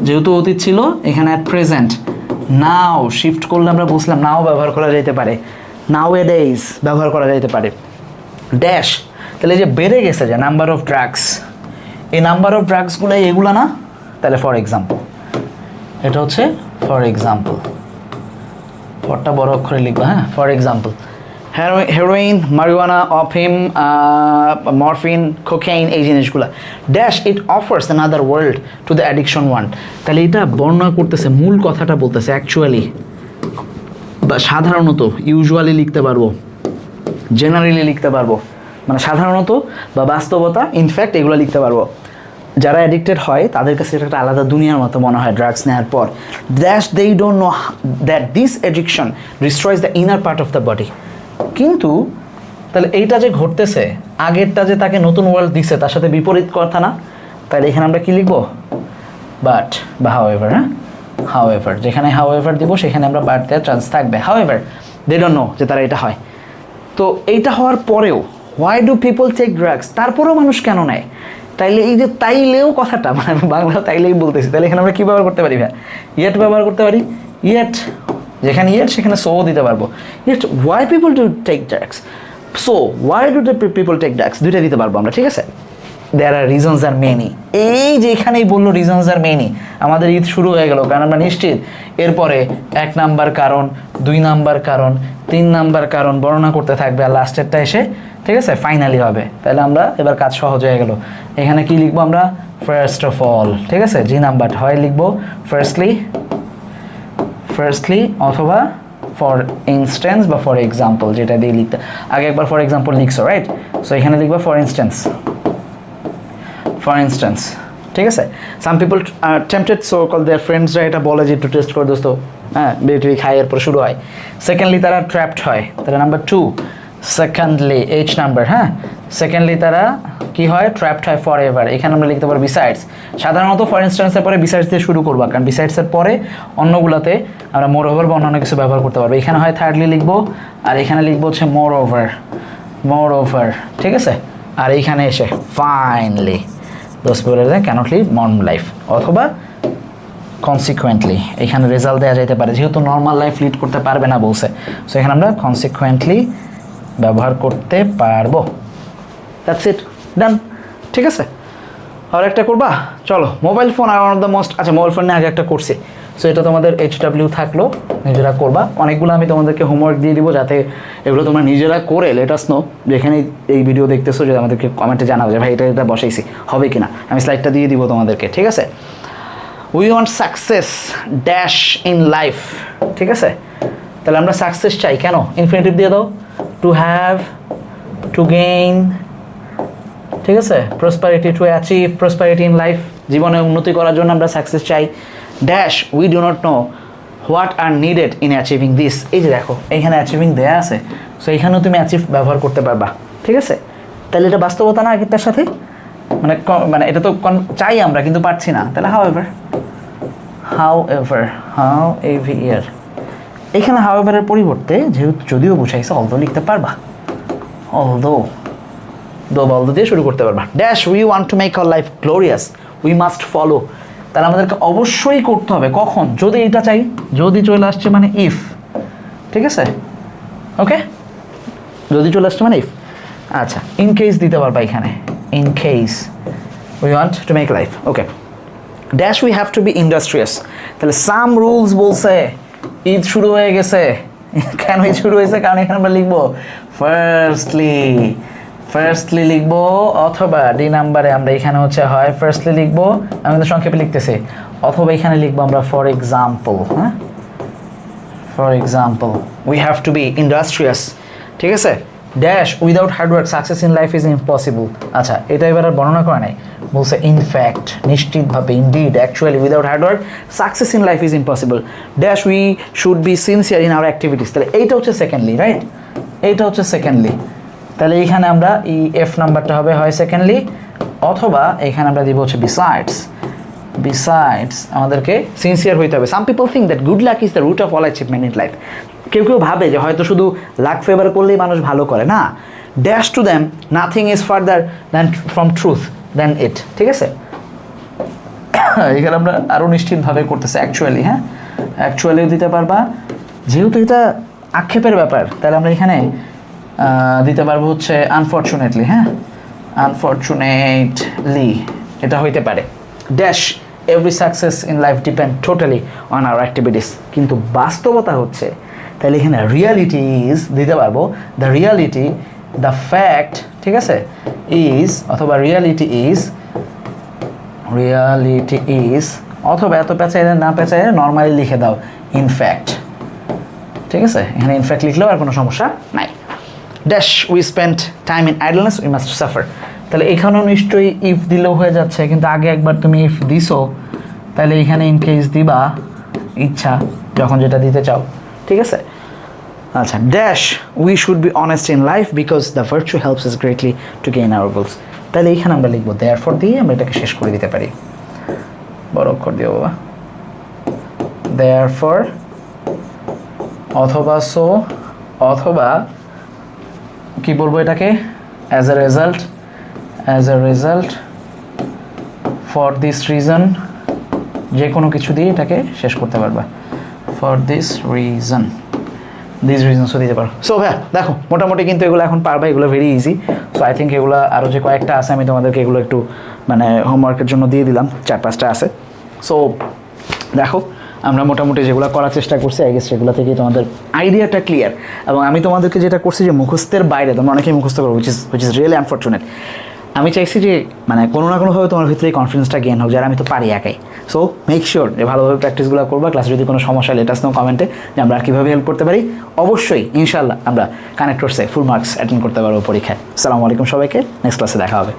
যেহেতু অতীত ছিল এখানে অ্যাট প্রেজেন্ট। নাও শিফট করলে আমরা বুঝলাম নাও ব্যবহার করা যেতে পারে, নাও এ ডেইজ ব্যবহার করা যেতে পারে। ড্যাশ, তাহলে যে বেড়ে গেছে যে নাম্বার অফ ড্রাগস, এই নাম্বার অফ ড্রাগসগুলো এগুলো না, তাহলে ফর এক্সাম্পল, এটা হচ্ছে ফর এক্সাম্পল, ফরটা বড় অক্ষরে লিখবো, হ্যাঁ ফর এক্সাম্পল হেরোইন, মারিওয়ানা, অফিম, মরফিন, কোকেইন, এই জিনিসগুলো। Dash it offers another world to the addiction one, তাহলে এটা বর্ণনা করতেছে, মূল কথাটা বলতেছে, অ্যাকচুয়ালি বা সাধারণত, ইউজুয়ালি লিখতে পারবো, জেনারেলি লিখতে পারবো, মানে সাধারণত বা বাস্তবতা, ইনফ্যাক্ট এগুলো লিখতে পারবো। যারা অ্যাডিক্টেড হয় তাদের কাছে এটা একটা আলাদা দুনিয়ার মতো মনে হয় ড্রাগস নেওয়ার পর। That they don't know that this addiction destroys the inner part of the body. কিন্তু তাহলে এইটা যে ঘটতেছে, আগেরটা যে তাকে নতুন ওয়ার্ল্ড দিছে তার সাথে বিপরীত কথা না, তাহলে এখানে আমরা কি লিখবো, বাট বা হাউএভার, হ্যাঁ হাউএভার, যেখানে হাউএভার দিব সেখানে আমরা বাট দেওয়ার চান্স থাকবে। হাউএভার দে ডোন্ট নো যে তারা এটা হয়। তো এইটা হওয়ার পরেও why do people take drugs, তারপরেও মানুষ কেন নেয়? তাইলে এই যে তাইলেও কথাটা, মানে আমি বাংলা তাইলেই বলতেছি, তাহলে এখানে আমরা কী ব্যবহার করতে পারি ভাই? ইয়েট ব্যবহার করতে পারি। ইয়েট, যেখানে ইয়েট সেখানে সো দিতে পারবো। Yet why people do take drugs, so why do the people take drugs, দুইটা দিতে পারবো আমরা, ঠিক আছে? There are reasons are many. এই যে এখানেই বললো রিজনস আর মেনি, আমাদের ঈদ শুরু হয়ে গেল, কারণ আমরা নিশ্চিত এরপরে 1 নাম্বার কারণ, 2 নাম্বার কারণ, 3 নাম্বার কারণ বর্ণনা করতে থাকবে, আর লাস্টেরটা এসে ঠিক আছে ফাইনালি হবে। তাহলে আমরা এবার কাজ সহজ হয়ে গেল। এখানে কি লিখবো আমরা? ফার্স্ট অফ অল, ঠিক আছে? জি নাম্বার হয় লিখবো ফার্স্টলি অথবা ফর ইনস্ট্যান্স বা ফর এক্সাম্পল, যেটা দিয়ে লিখতে আগে একবার ফর এক্সাম্পল লিখছো, রাইট? সো এখানে লিখবো ফর ইনস্ট্যান্স, ঠিক আছে? সাম পিপল আর টেম্পটেড, সো কল দেয়ার ফ্রেন্ডসরা এটা বলে যে একটু টেস্ট করে দোস্ত, হ্যাঁ বেটি খাই, এরপর শুরু হয়। সেকেন্ডলি তারা ট্র্যাপড হয়, তাহলে নাম্বার 2। সেকেন্ডলি এইচ নাম্বার, হ্যাঁ সেকেন্ডলি তারা কি হয়? ট্র্যাপড হয় ফর এভার। এখানে আমরা লিখতে পারি বিসাইডস। সাধারণত ফর ইনস্ট্যান্সের পরে বিসাইডস দিয়ে শুরু করবো, কারণ বিসাইডসের পরে অন্যগুলোতে আমরা মোর ওভার বা অন্যান্য কিছু ব্যবহার করতে পারবো। এখানে হয় থার্ডলি লিখবো, আর এখানে লিখবো হচ্ছে মোর ওভার, ঠিক আছে? আর এইখানে এসে finally those people can't live normal life, অথবা কনসিকুয়েন্টলি এখানে রেজাল্ট দেওয়া যেতে পারে, যেহেতু নর্মাল লাইফ লিড করতে পারবে না বলছে, সো এখানে আমরা কনসিকুয়েন্টলি ব্যবহার করতে পারবো। দ্যাটস ইট, ডান, ঠিক আছে? আর একটা করবা, চলো mobile phone are one of the most, আচ্ছা মোবাইল ফোন নিয়ে আগে একটা করছি, সো এটা তোমাদের HW থাকলো, নিজেরা করবা। অনেকগুলো আমি তোমাদেরকে হোমওয়ার্ক দিয়ে দিব, যাতে এগুলো তোমরা নিজেরা করে লেট আস নো, যেখানে এই ভিডিও দেখতেছো যে আমাদেরকে কমেন্টে জানাবো যে ভাই এটা বসাইছি হবে কিনা, আমি স্লাইডটা দিয়ে দিব তোমাদেরকে, ঠিক আছে? We want success dash in life, ঠিক আছে? তাহলে আমরা সাকসেস চাই, কেন? ইনফিনিটিভ দিয়ে দাও, টু হ্যাভ, টু গেইন, ঠিক আছে? Prosperity, to achieve prosperity in life, জীবনে উন্নতি করার জন্য আমরা সাকসেস চাই। Dash we do not know what are needed in achieving this. এই যে দেখো এইখানে অ্যাচিভিং দেয়া আছে, সো এইখানেও তুমি অ্যাচিভ ব্যবহার করতে পারবা, ঠিক আছে? তাহলে এটা বাস্তবতা না আগেরটার সাথে? মানে এটা তো চাই আমরা কিন্তু পারছি না, তাহলে হাউ এভার এইখানে হাউ এভারের পরিবর্তে যেহেতু যদিও বুঝাইছে অলদো লিখতে পারবা, অলদো দিয়ে শুরু করতে পারবা। Dash we want to make our life glorious, we must follow, তাহলে আমাদেরকে অবশ্যই করতে হবে, কখন? যদি এটা চাই, যদি চলে আসছে মানে ইফ, ঠিক আছে? ওকে, যদি চলে আসছে মানে ইফ। আচ্ছা ইন কেস দিতে পারবা এখানে, in case we want to make life, okay. Dash we have to be industrious, তাহলে সাম রুলস বলছে, ঈদ শুরু হয়ে গেছে। কেন ঈদ শুরু হয়েছে? কারণ এখানে আমরা লিখবো ফার্স্টলি লিখবো, অথবা ডি নাম্বারে আমরা এখানে হচ্ছে হয় ফার্স্টলি লিখবো, আমি তো সংক্ষেপে লিখতেছি, অথবা এখানে লিখবো আমরা ফর এক্সাম্পল, হ্যাঁ for example we have to be industrious, ঠিক আছে? Dash without hard work success in life is impossible. আচ্ছা এটা এবার আর বর্ণনা করে নাই, বলছে ইনফ্যাক্ট, নিশ্চিতভাবে, indeed, actually, without hard work success in life is impossible. Dash we should be sincere in our activities, তাহলে এইটা হচ্ছে সেকেন্ডলি, রাইট? এইটা হচ্ছে সেকেন্ডলি, তাহলে এইখানে আমরা এই এফ নাম্বারটা হবে হয় সেকেন্ডলি, অথবা এখানে আমরা দিব হচ্ছে বিসাইডস আমাদেরকে সিনসিয়ার হইতে হবে। Some people think that good luck is the root of all achievement in life, কেউ ভাবে যে হয়তো শুধু লাক ফেভার করলেই মানুষ ভালো করে না। Dash to them nothing is farther than from truth than it, ঠিক আছে? এখানে আমরা আরও নিশ্চিতভাবে করতেছি অ্যাকচুয়ালি, হ্যাঁ অ্যাকচুয়ালিও দিতে পারবা, যেহেতু এটা আক্ষেপের ব্যাপার, তাহলে আমরা এখানে দিতে পারবো হচ্ছে আনফর্চুনেটলি, হ্যাঁ আনফর্চুনেটলি এটা হইতে পারে। Dash every success in life depend totally on our activities, কিন্তু বাস্তবতা হচ্ছে, তাহলে এখানে রিয়ালিটি ইজ দিতে পারবো, দ্য রিয়ালিটি, দ্য ফ্যাক্ট, ঠিক আছে? ইজ, অথবা রিয়ালিটি ইজ, অথবা এত পেঁচাই না পেঁচাই নর্মালি লিখে দাও ইনফ্যাক্ট, ঠিক আছে? এখানে ইনফ্যাক্ট লিখলেও আর কোনো সমস্যা নাই। Dash we spend time in idleness we must suffer, তাহলে এখানেও নিশ্চয়ই ইফ দিলেও হয়ে যাচ্ছে, কিন্তু আগে একবার তুমি ইফ দিছো, তাহলে এখানে ইন কেস দিবা ইচ্ছা, যখন যেটা দিতে চাও, ঠিক আছে? আচ্ছা dash we should be honest in life because the virtue helps us greatly to gain our goals, তাহলে এইখানে আমরা লিখবো দেয়ারফর দিয়ে আমরা এটাকে শেষ করে দিতে পারি। বড় অক্ষর দিও বাবা। দেয়ারফর অথবা সো অথবা কি বলবো এটাকে, as a result for this reason, যে কোনো কিছু দিয়ে এটাকে শেষ করতে পারবা। ফর দিস রিজনসও দিতে পারো। সো হ্যাঁ দেখো মোটামুটি কিন্তু এগুলো এখন পারবা, এগুলো very easy. So I think এগুলো আরও যে কয়েকটা আছে আমি তোমাদেরকে এগুলো একটু মানে হোমওয়ার্কের জন্য দিয়ে দিলাম, 4-5টা আছে। সো দেখো আমরা মোটামুটি যেগুলো করার চেষ্টা করছি আই গেস সেগুলো থেকে তোমাদের আইডিয়াটা ক্লিয়ার। এবং আমি তোমাদেরকে যেটা করছি যে মুখস্থের বাইরে তোমরা অনেকেই মুখস্থ করো, উইচ ইজ রিয়েলি আনফর্চুনেট। আমি চাইছি যে মানে কোনো না কোনোভাবে তোমার ভিতরে এই কনফিডেন্সটা গেইন হোক, যারা আমি তো পারি একাই। সো মেক শিওর যে ভালোভাবে প্র্যাকটিসগুলো করবা। ক্লাসে যদি কোনো সমস্যা লেটাস নাও কমেন্টে যে আমরা আর কীভাবে হেল্প করতে পারি। অবশ্যই ইনশাল্লাহ আমরা কানেক্টরসে ফুল মার্কস অ্যাটেন্ড করতে পারবো পরীক্ষায়। আসসালামু আলাইকুম সবাইকে, নেক্সট ক্লাসে দেখা হবে।